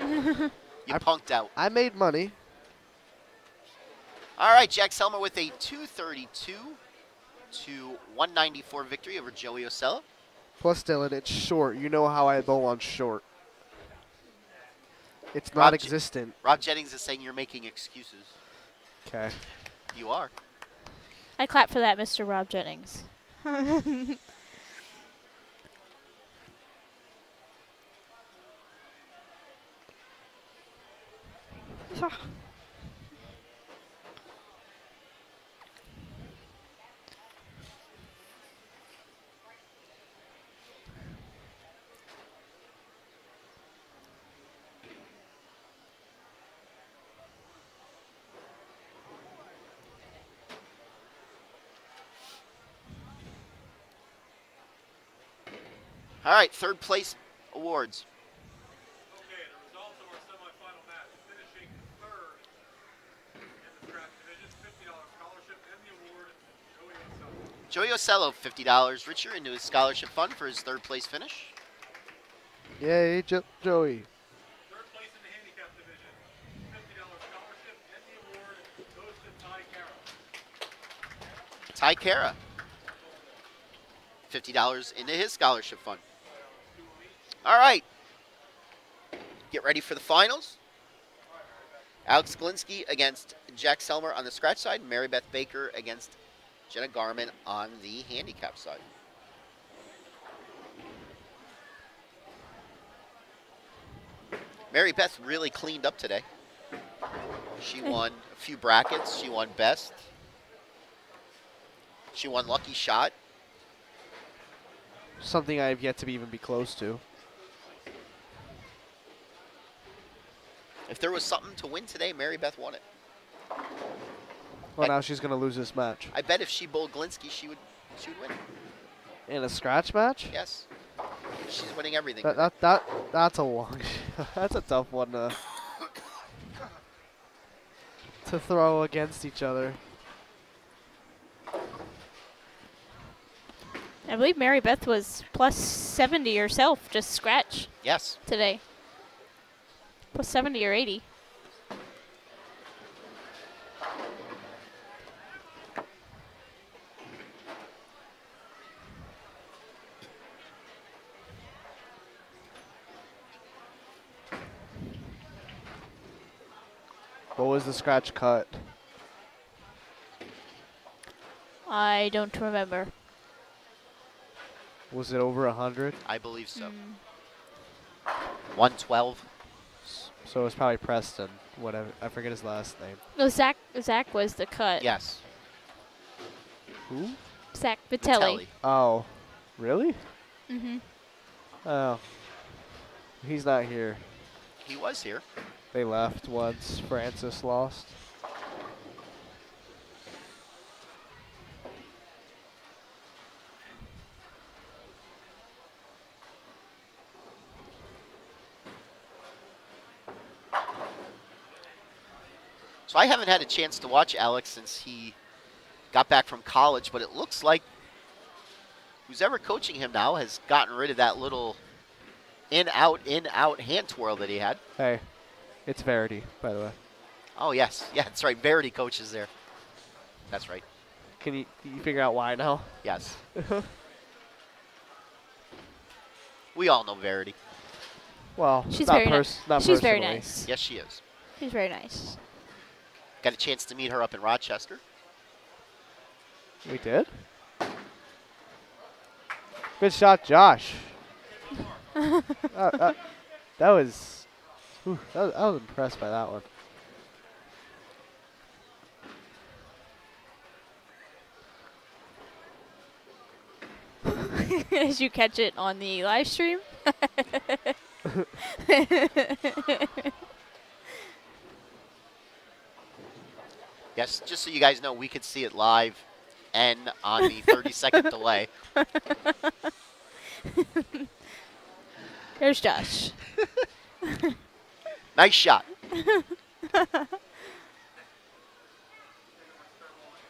You punked out. I made money. All right, Jack Selmer with a 232 to 194 victory over Joey Ocello. Plus, Dylan, it's short. You know how I bowl on short. It's Rob not existent. Rob Jennings is saying you're making excuses. Okay. You are. I clap for that, Mr. Rob Jennings. All right, third place awards. Okay, the results of our semifinal match. Finishing third in the scratch division, $50 scholarship and the award, Joey Ocello. Joey Ocello, $50 richer into his scholarship fund for his third place finish. Yay, Joey. Third place in the handicap division, $50 scholarship and the award goes to Ty Carroll. Ty Kara, $50 into his scholarship fund. All right. Get ready for the finals. Alex Glinsky against Jack Selmer on the scratch side. Mary Beth Baker against Jenna Garman on the handicap side. Mary Beth really cleaned up today. She won a few brackets. She won best. She won lucky shot. Something I have yet to even be close to. If there was something to win today, Mary Beth won it. Well, now she's going to lose this match. I bet if she bowled Glinsky, she would win. In a scratch match? Yes. She's winning everything. That's a long that's a tough one to throw against each other. I believe Mary Beth was plus 70 herself, just scratch Yes. today. Plus 70 or 80. What was the scratch cut? I don't remember. Was it over 100? I believe so. 112. So it was probably Preston. Whatever. I forget his last name. No, Zach was the cut. Yes. Who? Zach Vitelli. Oh, really? Mm-hmm. Oh. He's not here. He was here. They left once Francis lost. So I haven't had a chance to watch Alex since he got back from college, but it looks like who's ever coaching him now has gotten rid of that little in-out hand twirl that he had. Hey, it's Verity, by the way. Oh, yes. Yeah, that's right. Verity coaches there. That's right. Can you figure out why now? Yes. We all know Verity. Well, She's not very nice. not She's very personally. nice. Yes, she is. She's very nice. Got a chance to meet her up in Rochester. We did? Good shot, Josh. That was, I was impressed by that one. As you catch it on the live stream. Yes, just so you guys know, we could see it live and on the 30-second delay. There's Josh. Nice shot.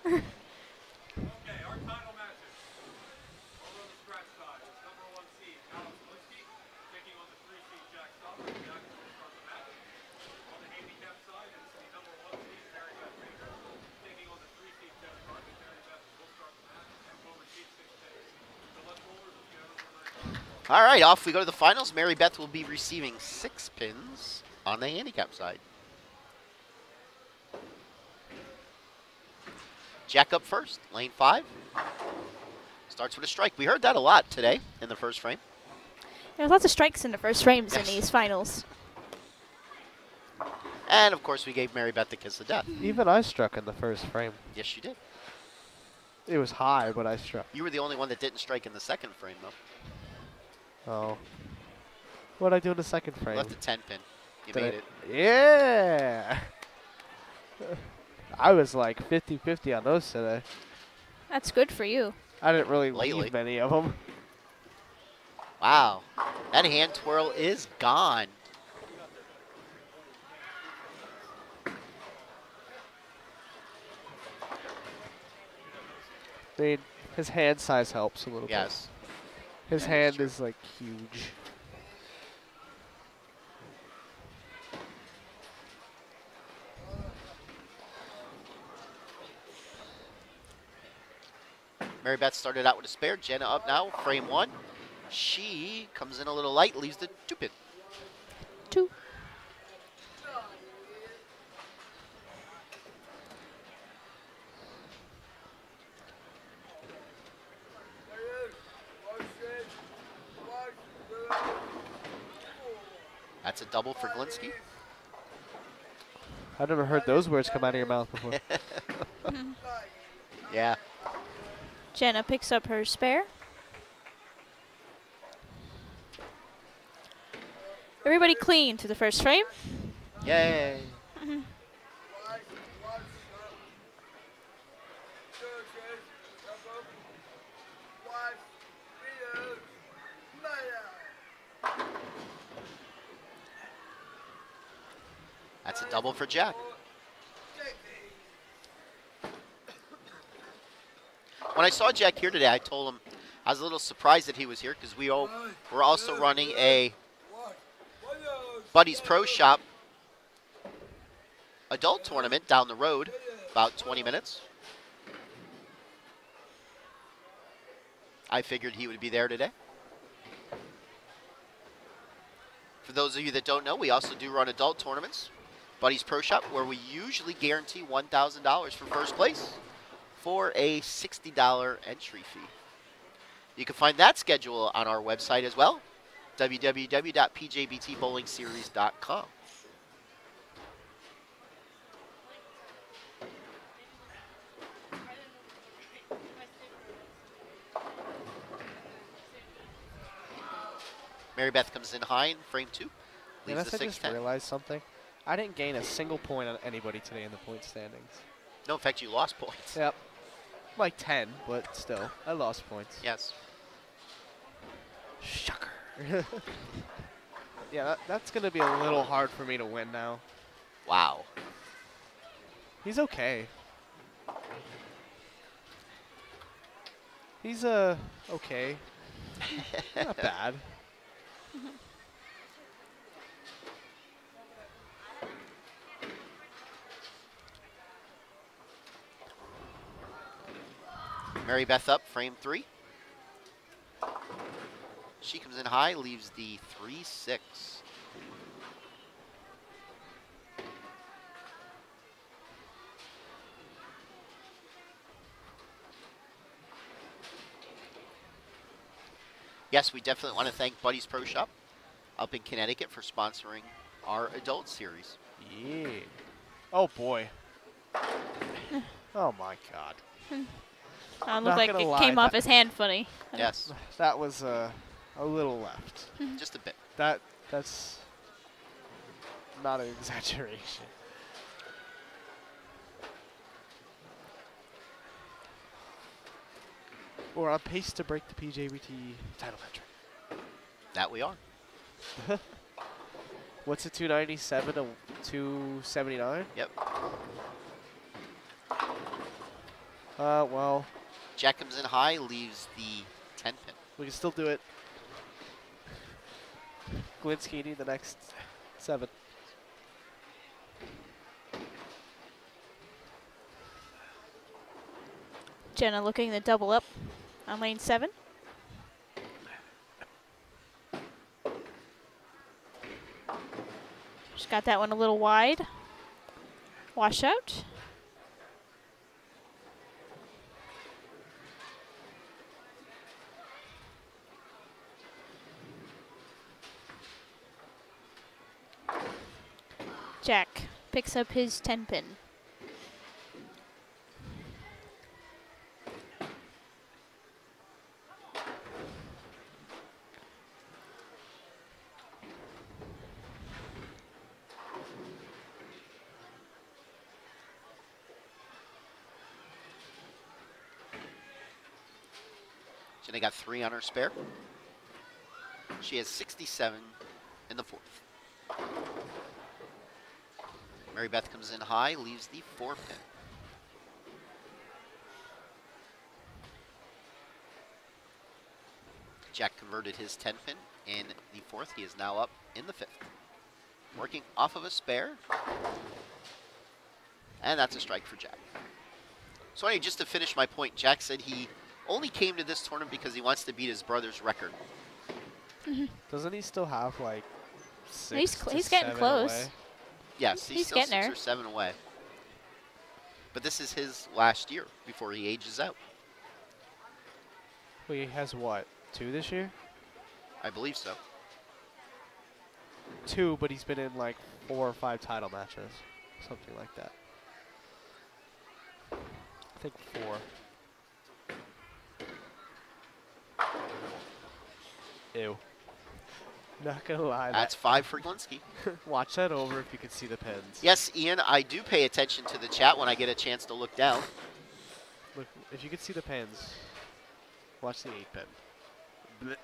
Okay, our title matches. Over on the scratch side is number 1 seed Alex Linsky taking on the 3 seed Jack Sommer. Jack will start the match. On the handicap side is the number 1 seed Mary Beth Baker taking on the 3 seed Jeff Carter. Mary Beth will start the match and will receive 6 pins. So let's bowlers will get over 9. All right, off we go to the finals. Mary Beth will be receiving 6 pins on the handicap side. Jack up first, lane 5. Starts with a strike. We heard that a lot today in the first frame. There's lots of strikes in the first frames Yes. in these finals. And, of course, we gave Mary Beth the kiss of death. Even I struck in the first frame. Yes, you did. It was high, but I struck. You were the only one that didn't strike in the second frame, though. Oh. What did I do in the second You frame? left a 10 pin. You Did made I- it. Yeah! I was like 50-50 on those today. That's good for you. I didn't really Lately. leave many of them. Wow. That hand twirl is gone. I mean, his hand size helps a little Yes. bit. His That is hand true. is like huge. Mary Beth started out with a spare. Jenna up now, frame 1. She comes in a little light, leaves the 2 pin. 2. That's a double for Glinsky. I've never heard those words come out of your mouth before. Yeah. Jenna picks up her spare. Everybody clean to the first frame. Yay. That's a double for Jack. When I saw Jack here today, I told him I was a little surprised that he was here because we're also running a Buddy's Pro Shop adult tournament down the road, about 20 minutes. I figured he would be there today. For those of you that don't know, we also do run adult tournaments, Buddy's Pro Shop, where we usually guarantee $1,000 for first place for a $60 entry fee. You can find that schedule on our website as well, www.pjbtbowlingseries.com. Mary Beth comes in high in frame 2. Leaves Unless the I just 6-10. realized something. I didn't gain a single point on anybody today in the point standings. No, in fact, you lost points. Yep. Like 10, but still, I lost points. Yes. Shocker. Yeah, that's going to be a little hard for me to win now. Wow. He's okay. He's, okay. Not bad. Mary Beth up, frame 3. She comes in high, leaves the 3-6. Yes, we definitely want to thank Buddy's Pro Shop up in Connecticut for sponsoring our adult series. Yeah. Oh, boy. Oh, my God. Looked Not like gonna it lie, came off that- his hand funny. Yes, That was a little left. just a bit. That's not an exaggeration. We're on pace to break the PJBT title metric. That we are. What's it, 297 to 279? Yep. Well, Jack comes in high, leaves the 10 pin. we can still do it. Glinsky need the next 7. Jenna looking to double up on lane 7. Just got that one a little wide. Wash out. Jack picks up his 10 pin. Jenna got 3 on her spare. She has 67 in the 4th. Mary Beth comes in high, leaves the 4 pin. Jack converted his 10 pin in the 4th. He is now up in the 5th. Working off of a spare. And that's a strike for Jack. So anyway, just to finish my point, Jack said he only came to this tournament because he wants to beat his brother's record. Doesn't he still have like 6 He's to getting 7 close. away? Yes, He's still getting 6 there. or 7 away. But this is his last year before he ages out. Well, he has what, 2 this year? I believe so. 2, but he's been in like 4 or 5 title matches. something like that. I think 4. Ew. Not gonna lie. That's 5 for Glinsky. Watch that over if you can see the pins. Yes, Ian, I do pay attention to the chat when I get a chance to look down. Look, if you can see the pins, watch the 8 pin.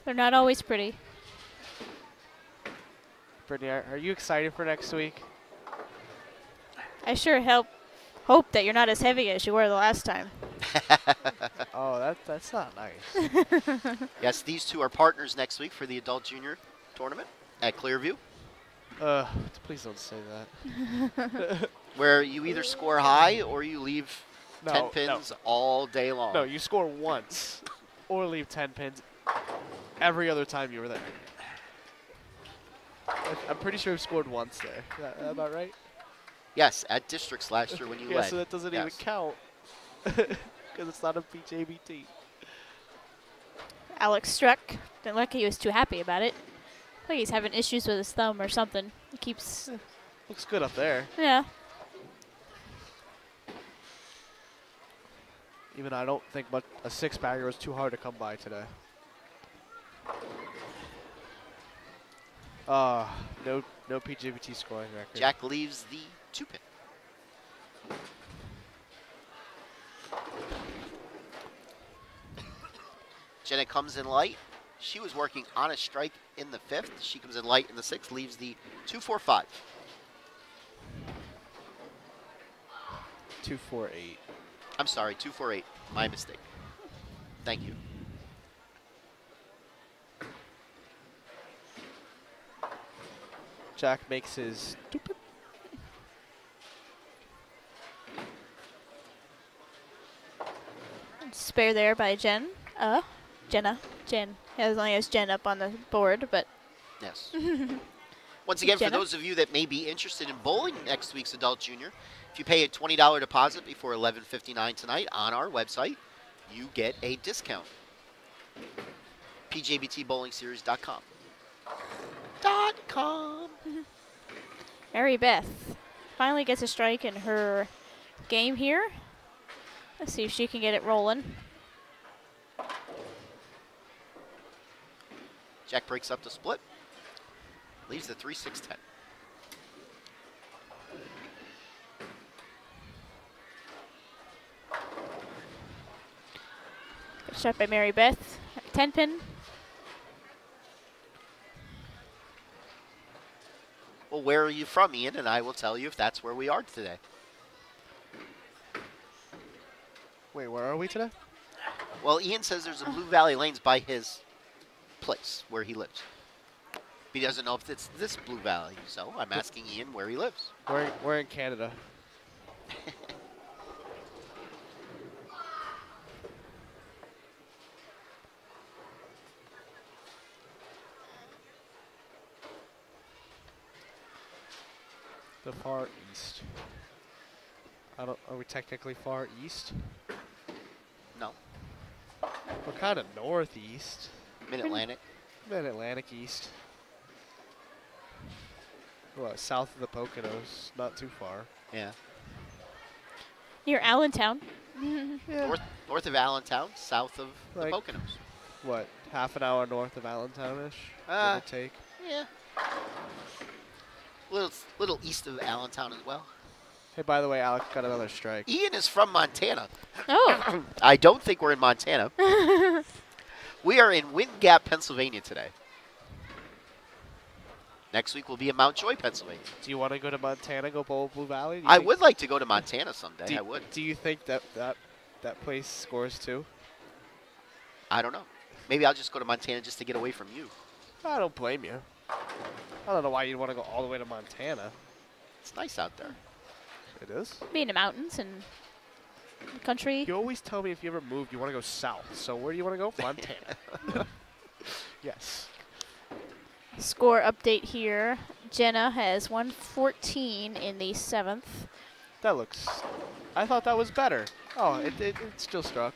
They're not always pretty. Brittany, are you excited for next week? I sure hope that you're not as heavy as you were the last time. Oh, that's not nice. Yes, these two are partners next week for the Adult Junior Tournament at Clearview, Please don't say that. where you either score high or you leave 10 No, pins all day long. No, you score once or leave 10 pins every other time you were there. I'm pretty sure we scored once there. Is that about right? Yes, at Districts last year when you Yeah, led. so that doesn't even Yes. count because it's not a PJBT. Alex struck. Didn't look like he was too happy about it. I think he's having issues with his thumb or something. He keeps. Looks good up there. Yeah. Even I don't think a 6-bagger was too hard to come by today. No PJBT scoring record. Jack leaves the 2-pin. Jenna comes in light. She was working on a strike in the 5th. She comes in light in the 6th, leaves the 2-4-5. 2-4-8. I'm sorry, 2-4-8. My mistake. Thank you. Jack makes his stupid. Spare there by Jenna. Jen. As long as Jen up on the board, but Yes. Once again, for Jenna? those of you that may be interested in bowling next week's Adult Junior, if you pay a $20 deposit before 11:59 tonight on our website, you get a discount. PJBTBowlingSeries.com. Mary Beth finally gets a strike in her game here. Let's see if she can get it rolling. Jack breaks up the split. Leaves the 3-6-10. Good shot by Mary Beth. 10 pin. Well, where are you from, Ian? And I will tell you if that's where we are today. Wait, where are we today? Well, Ian says there's a Blue Valley Lanes by his place where he lives. He doesn't know if it's this Blue Valley, so I'm asking Ian where he lives. We're in Canada. The far east. Are we technically far east? No, We're kind of northeast. Mid-Atlantic. Mid-Atlantic east. What, south of the Poconos, not too far. Yeah. Near Allentown. Yeah. North of Allentown, south of Like- the Poconos. What, half an hour north of Allentown-ish, give or take? Yeah. Little east of Allentown as well. Hey, by the way, Alex got another strike. Ian is from Montana. Oh. I don't think we're in Montana. We are in Wind Gap, Pennsylvania today. Next week we'll be in Mount Joy, Pennsylvania. Do you want to go to Montana, go bowl Blue Valley? Do you I think- would like to go to Montana someday. I would. Do you think that place scores too? I don't know. Maybe I'll just go to Montana just to get away from you. I don't blame you. I don't know why you'd want to go all the way to Montana. It's nice out there. It is. Be in the mountains and the country. You always tell me if you ever move, you want to go south. So where do you want to go? Montana. Yes. Score update here. Jenna has 114 in the 7th. That looks. I thought that was better. Oh, it still struck.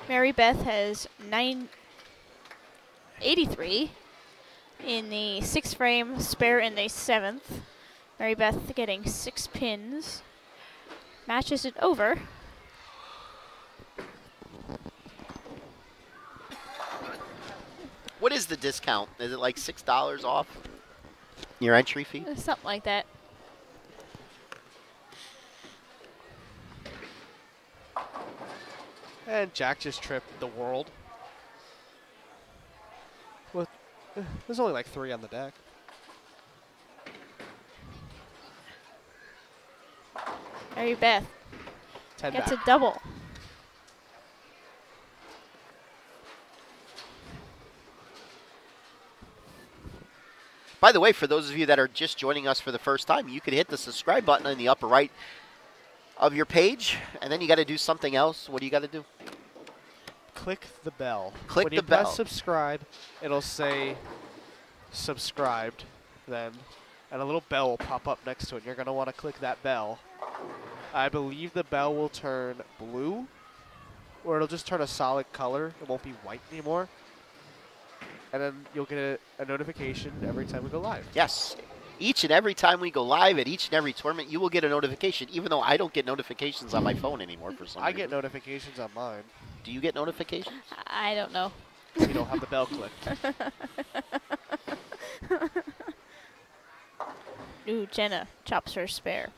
Mary Beth has 983. in the 6th frame, spare in the 7th. Mary Beth getting 6 pins. Matches it over. What is the discount? Is it like $6 off your entry fee? Something like that. And Jack just tripped the world. With, there's only like 3 on the deck. Mary Beth 10 gets back. a double. By the way, for those of you that are just joining us for the first time, you could hit the subscribe button in the upper right of your page, and then you got to do something else. What do you got to do? Click the bell. Click when the you bell. press subscribe, it'll say subscribed then, and a little bell will pop up next to it. You're going to want to click that bell. I believe the bell will turn blue, or it'll just turn a solid color. It won't be white anymore. And then you'll get a notification every time we go live. Yes. Each and every time we go live at each and every tournament, you will get a notification, even though I don't get notifications on my phone anymore for some I reason. get notifications on mine. Do you get notifications? I don't know. You don't have the bell clicked. Ooh, Jenna chops her spare.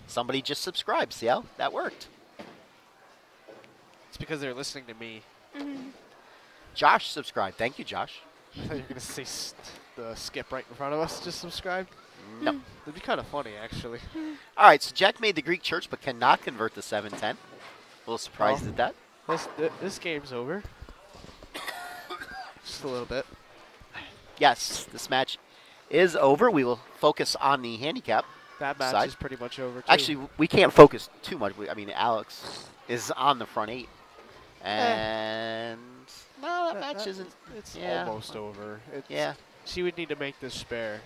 Somebody just subscribed. See how that worked? It's because they're listening to me. Josh subscribed. Thank you, Josh. I thought you were going to say the skip right in front of us just subscribed. No. That'd be kind of funny, actually. All right, so Jack made the Greek church but cannot convert the 7-10. A little surprised Oh. at that. This game's over. Just a little bit. Yes, this match is over. We will focus on the handicap. That match Side. is pretty much over, too. Actually, we can't focus too much. I mean, Alex is on the front 8. And no, that match isn't. It's yeah. almost over. It's, Yeah. She would need to make this spare.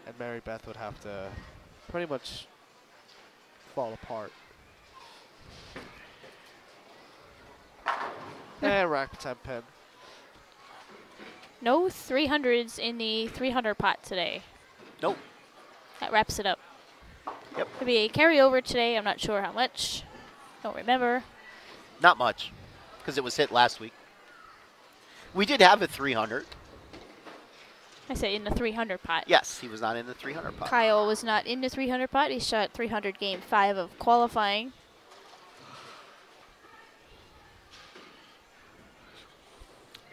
And Mary Beth would have to pretty much fall apart. And rack 10 pin. No 300s in the 300 pot today. Nope. That wraps it up. Yep. Could be a carryover today. I'm not sure how much. Don't remember. Not much, because it was hit last week. We did have a 300. I say in the 300 pot. Yes, he was not in the 300 pot. Kyle was not in the 300 pot. He shot 300 game 5 of qualifying.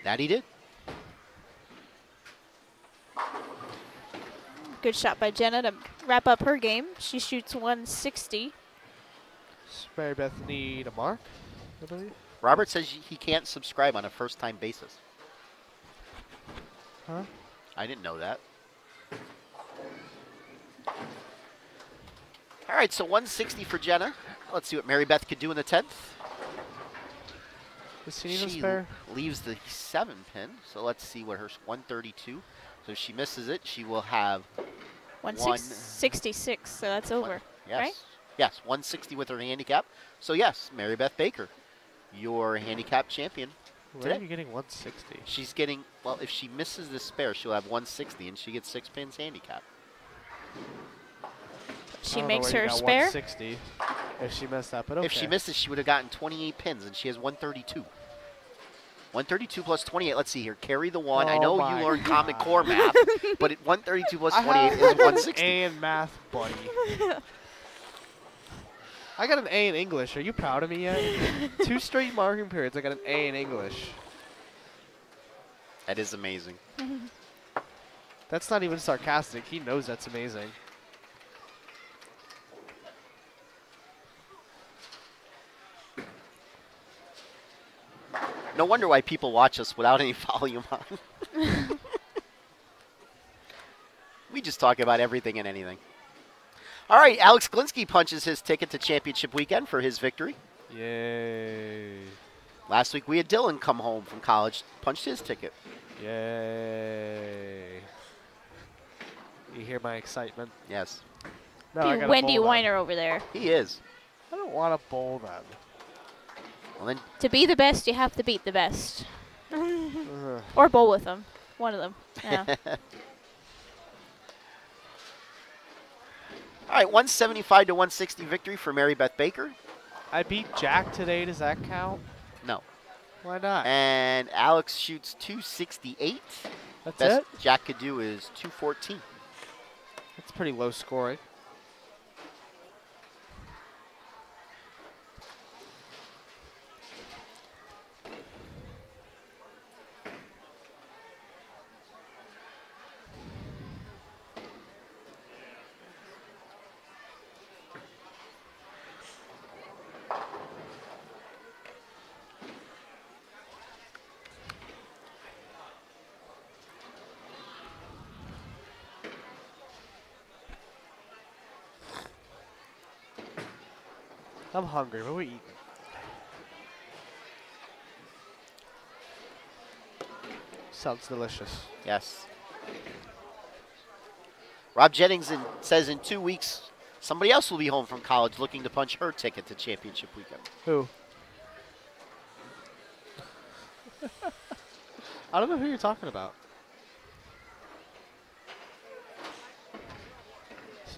That he did. Good shot by Jenna to wrap up her game. She shoots 160. Does Mary Beth need a mark, I believe? Robert says he can't subscribe on a first-time basis. Huh? I didn't know that. All right, so 160 for Jenna. Let's see what Mary Beth could do in the 10th. Does she need a She spare? leaves the 7 pin, so let's see what her 132. So if she misses it, she will have 166, so that's over. yes, Right? yes, 160 with her handicap. So yes, Mary Beth Baker, your handicap champion. Where today. are you getting 160? She's getting, well, if she misses the spare, she'll have 160, and she gets 6 pins handicap. She I don't know makes where you her got spare. 160 if she missed that, but okay. If she misses, she would have gotten 28 pins, and she has 132. 132 plus 28. Let's see here. Carry the 1. I Oh know my you learned Common God. Core math, but 132 plus I 28 is have 160. A in math, buddy. I got an A in English. Are you proud of me yet? 2 straight marking periods. I got an A in English. That is amazing. That's not even sarcastic. He knows that's amazing. No wonder why people watch us without any volume on. We just talk about everything and anything. All right, Alex Glinsky punches his ticket to championship weekend for his victory. Yay. Last week we had Dylan come home from college, punched his ticket. Yay. You hear my excitement? Yes, No, I Be gotta Wendy bowl them. Weiner over there. he is. I don't want to bowl them. Well, then, To be the best, you have to beat the best. Or bowl with them. One of them. Yeah. all right, 175 to 160 victory for Mary Beth Baker. I beat Jack today. Does that count? No. Why not? And Alex shoots 268. That's Best it? Jack could do is 214. That's pretty low scoring. I'm hungry. What are we eating? Sounds delicious. Yes. Rob Jennings says in 2 weeks, somebody else will be home from college looking to punch her ticket to championship weekend. Who? I don't know who you're talking about.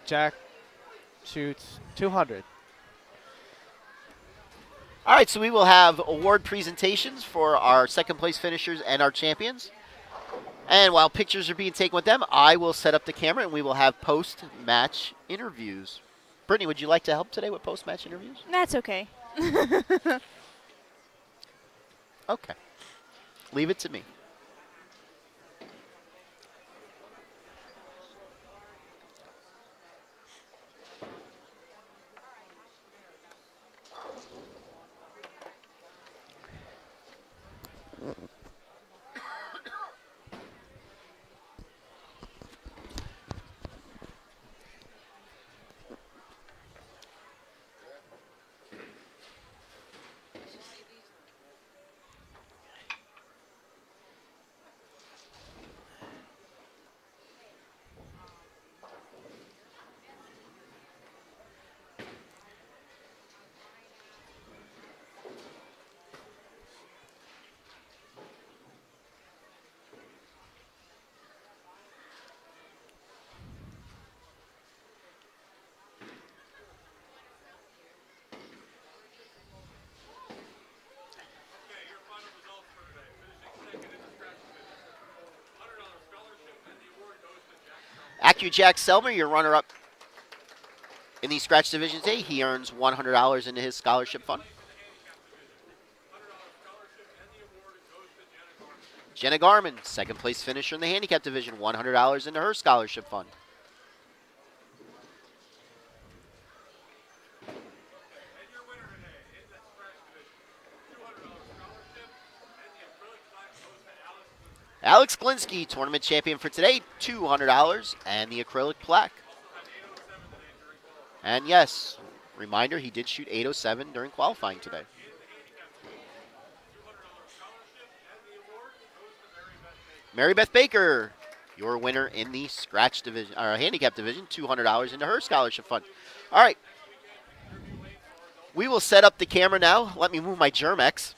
Jack shoots 200. All right, so we will have award presentations for our second place finishers and our champions. And while pictures are being taken with them, I will set up the camera and we will have post-match interviews. Brittany, would you like to help today with post-match interviews? That's okay. Okay. Leave it to me. Okay, your final results for today. Finishing second in the scratch division. $100 scholarship and the award goes to Jack Selma. AccuJack Selmer, your runner-up in the scratch division today. He earns $100 into his scholarship fund. Jenna Garman, second place finisher in the handicap division, $100 into her scholarship fund. And your winner today in the scratch division, $200 scholarship and the acrylic plaque goes to Alex. Alex Glinsky, tournament champion for today, $200 and the acrylic plaque. And yes, reminder, he did shoot 807 during qualifying today. Mary Beth Baker, your winner in the scratch division, or handicap division, $200 into her scholarship fund. All right. We will set up the camera now. Let me move my Germex.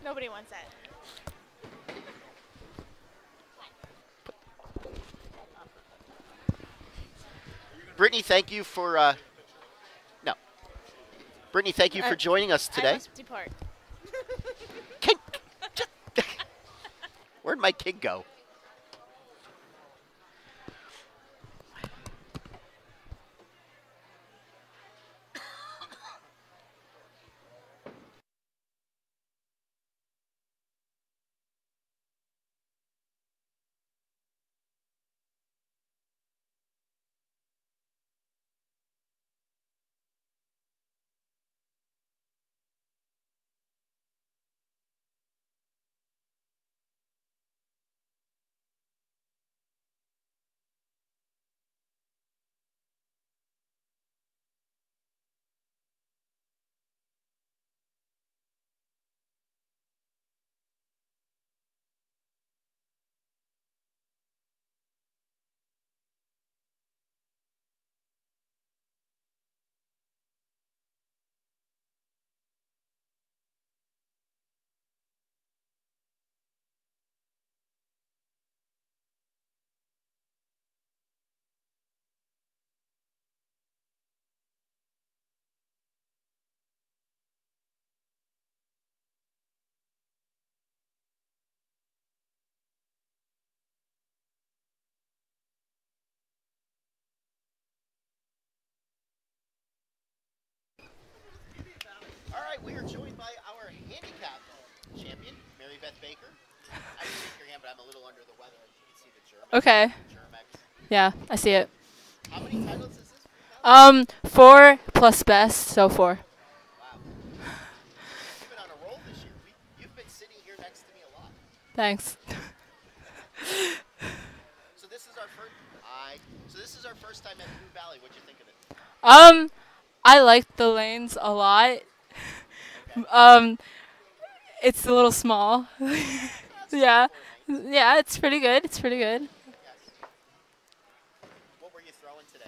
Nobody wants that. Brittany, thank you for Brittany, thank you for joining us I today. must depart. Where'd my kid go? we are joined by our handicap champion, Mary Beth Baker. I can shake your hand, but I'm a little under the weather. As you can see the German. Okay. Germex. Yeah, I see it. How many titles is this for you now? 4 plus best, so 4. Wow. You've been on a roll this year. You've been sitting here next to me a lot. Thanks. So this is our first. So this is our first time at Blue Valley. What'd you think of it? I like the lanes a lot. It's a little small. Yeah. Yeah, it's pretty good. It's pretty good. Yes. What were you throwing today?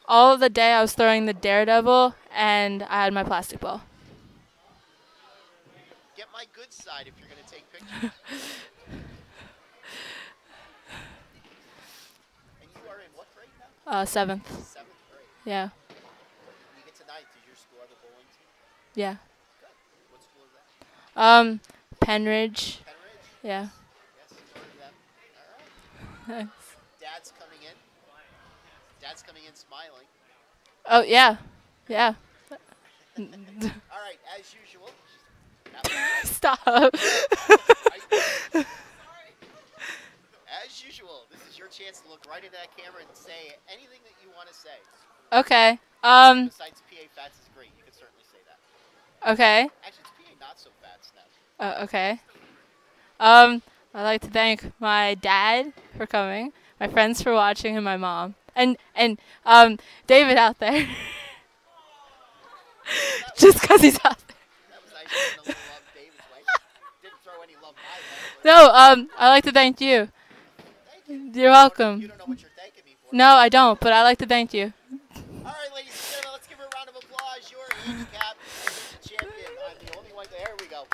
All of the day I was throwing the Daredevil and I had my plastic ball. Get my good side if you're going to take pictures. And you are in what grade now? 7th. 7th grade. Yeah. When you get tonight, did your school have a bowling team? Yeah. Good. What school is that? Penridge. Penridge? Yeah. Yes, heard of them. All right. Thanks. Dad's coming in. Dad's coming in smiling. Oh, yeah. Yeah. All right, as usual. Stop. As usual, this is your chance to look right into that camera and say anything that you want to say. Okay. Besides PA Fats is great, you can certainly say that. Okay. Actually, it's PA Not So Fats now. Okay. I'd like to thank my dad for coming, my friends for watching, and my mom. And David out there. Just 'cause he's out there. That was nice giving a little love David's way. Didn't throw any love my way. No, I'd like to thank you. Thank you. You're welcome. You don't know what you're thanking me for. No, I don't, but I'd like to thank you. All right, ladies and gentlemen, let's give her a round of applause. Your handicap champion. I'm the only one. There we go.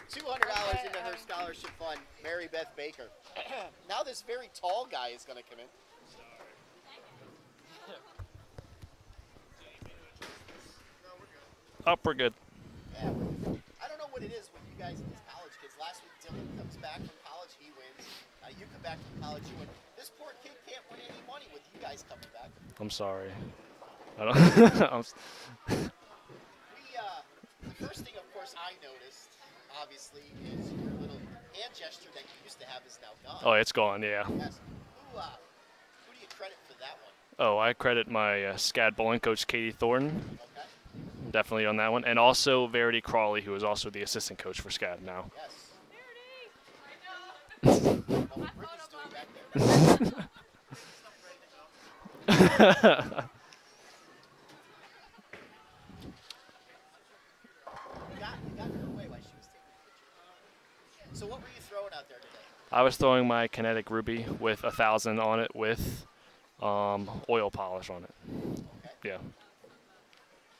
$200 into her scholarship fund, Mary Beth Baker. Now this very tall guy is going to come in. Oh, we're good. Yeah. I don't know what it is with you guys and these college kids. Last week, Dylan comes back from college, he wins. You come back from college, you win. This poor kid can't win any money with you guys coming back. I'm sorry. I don't. The first thing, of course, I noticed, obviously, is your little hand gesture that you used to have is now gone. Oh, it's gone. Yeah. Yes. Who do you credit for that one? Oh, I credit my SCAD bowling coach, Katie Thornton. Okay. Definitely on that one, and also Verity Crawley, who is also the assistant coach for SCAD now. Yes. Verity! Oh, Brittany's doing back there. You got her away while she was taking a picture. So what were you throwing out there today? I was throwing my Kinetic Ruby with 1,000 on it with oil polish on it. Okay. Yeah.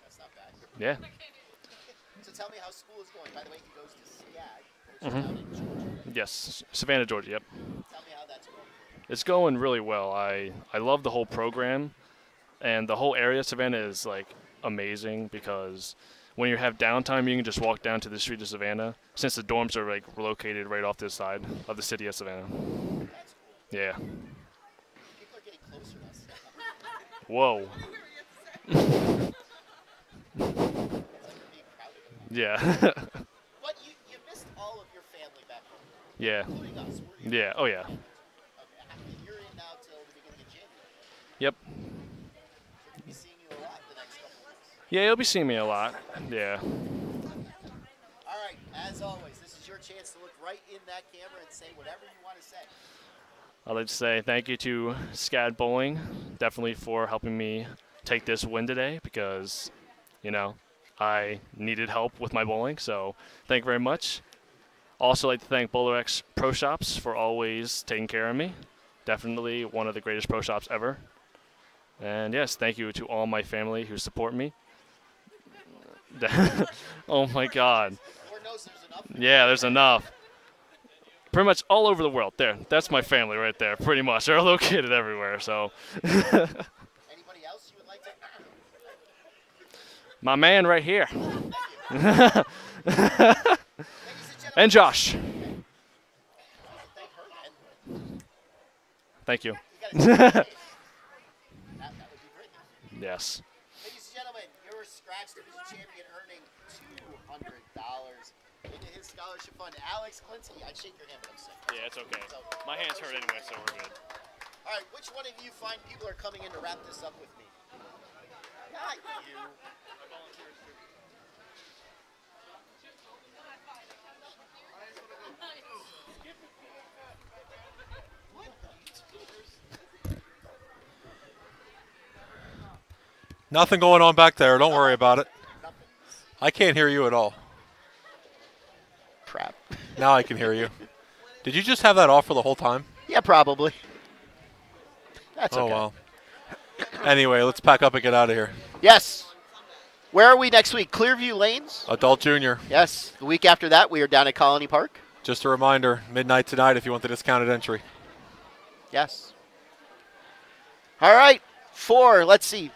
That's not bad. Yeah. So tell me how school is going. By the way, he goes to SCAD, which is down in Georgia. Yes. Savannah, Georgia. Yep. Tell me how that's going for you. It's going really well. I love the whole program, and the whole area of Savannah is like amazing because when you have downtime, you can just walk down to the street of Savannah since the dorms are like located right off this side of the city of Savannah. That's cool. Yeah. People are getting closer to us. Whoa. It's like we're being crowded. Yeah. But you missed all of your family back home, Yeah. including us. Were you? Yeah. Oh yeah. Okay. You're in now till the beginning of January. Yep. So we'll be seeing you a lot the next couple of weeks. Yeah, you'll be seeing me a lot. Yeah. All right, as always, this is your chance to look right in that camera and say whatever you want to say. I'd like to say thank you to SCAD Bowling, definitely for helping me take this win today because, you know, I needed help with my bowling. So thank you very much. Also like to thank Bowler X Pro Shops for always taking care of me. Definitely one of the greatest pro shops ever. And yes, thank you to all my family who support me. Oh my God. Lord knows there's enough. Yeah, there's enough. Pretty much all over the world. There, that's my family right there. Pretty much, they're located everywhere. So, Anybody else you would like to? my man right here, Ladies and and Josh. gentlemen, thank her then. Thank you. You gotta take the case. That would be great. Yes. Ladies and gentlemen, your scratch division champion earning $200 into his scholarship fund. Alex Clinton, I'd shake your hand, but I'm sick. Yeah, it's okay. So, My hands hurt anyway, so we're good. all right, which one of you find people are coming in to wrap this up with me? Not you. Nothing going on back there. Don't worry about it. I can't hear you at all. Crap. Now I can hear you. Did you just have that off for the whole time? Yeah, probably. That's Oh, okay. well. Anyway, let's pack up and get out of here. Yes. Where are we next week? Clearview Lanes? Adult Junior. Yes. The week after that, we are down at Colony Park. Just a reminder, midnight tonight if you want the discounted entry. Yes. All right. 4, let's see.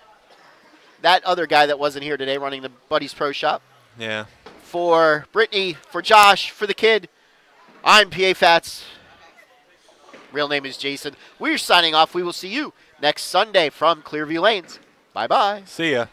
That other guy that wasn't here today running the Buddies Pro Shop. Yeah. For Brittany, for Josh, for the kid, I'm PA Fats. Real name is Jason. We're signing off. We will see you next Sunday from Clearview Lanes. Bye-bye. See ya.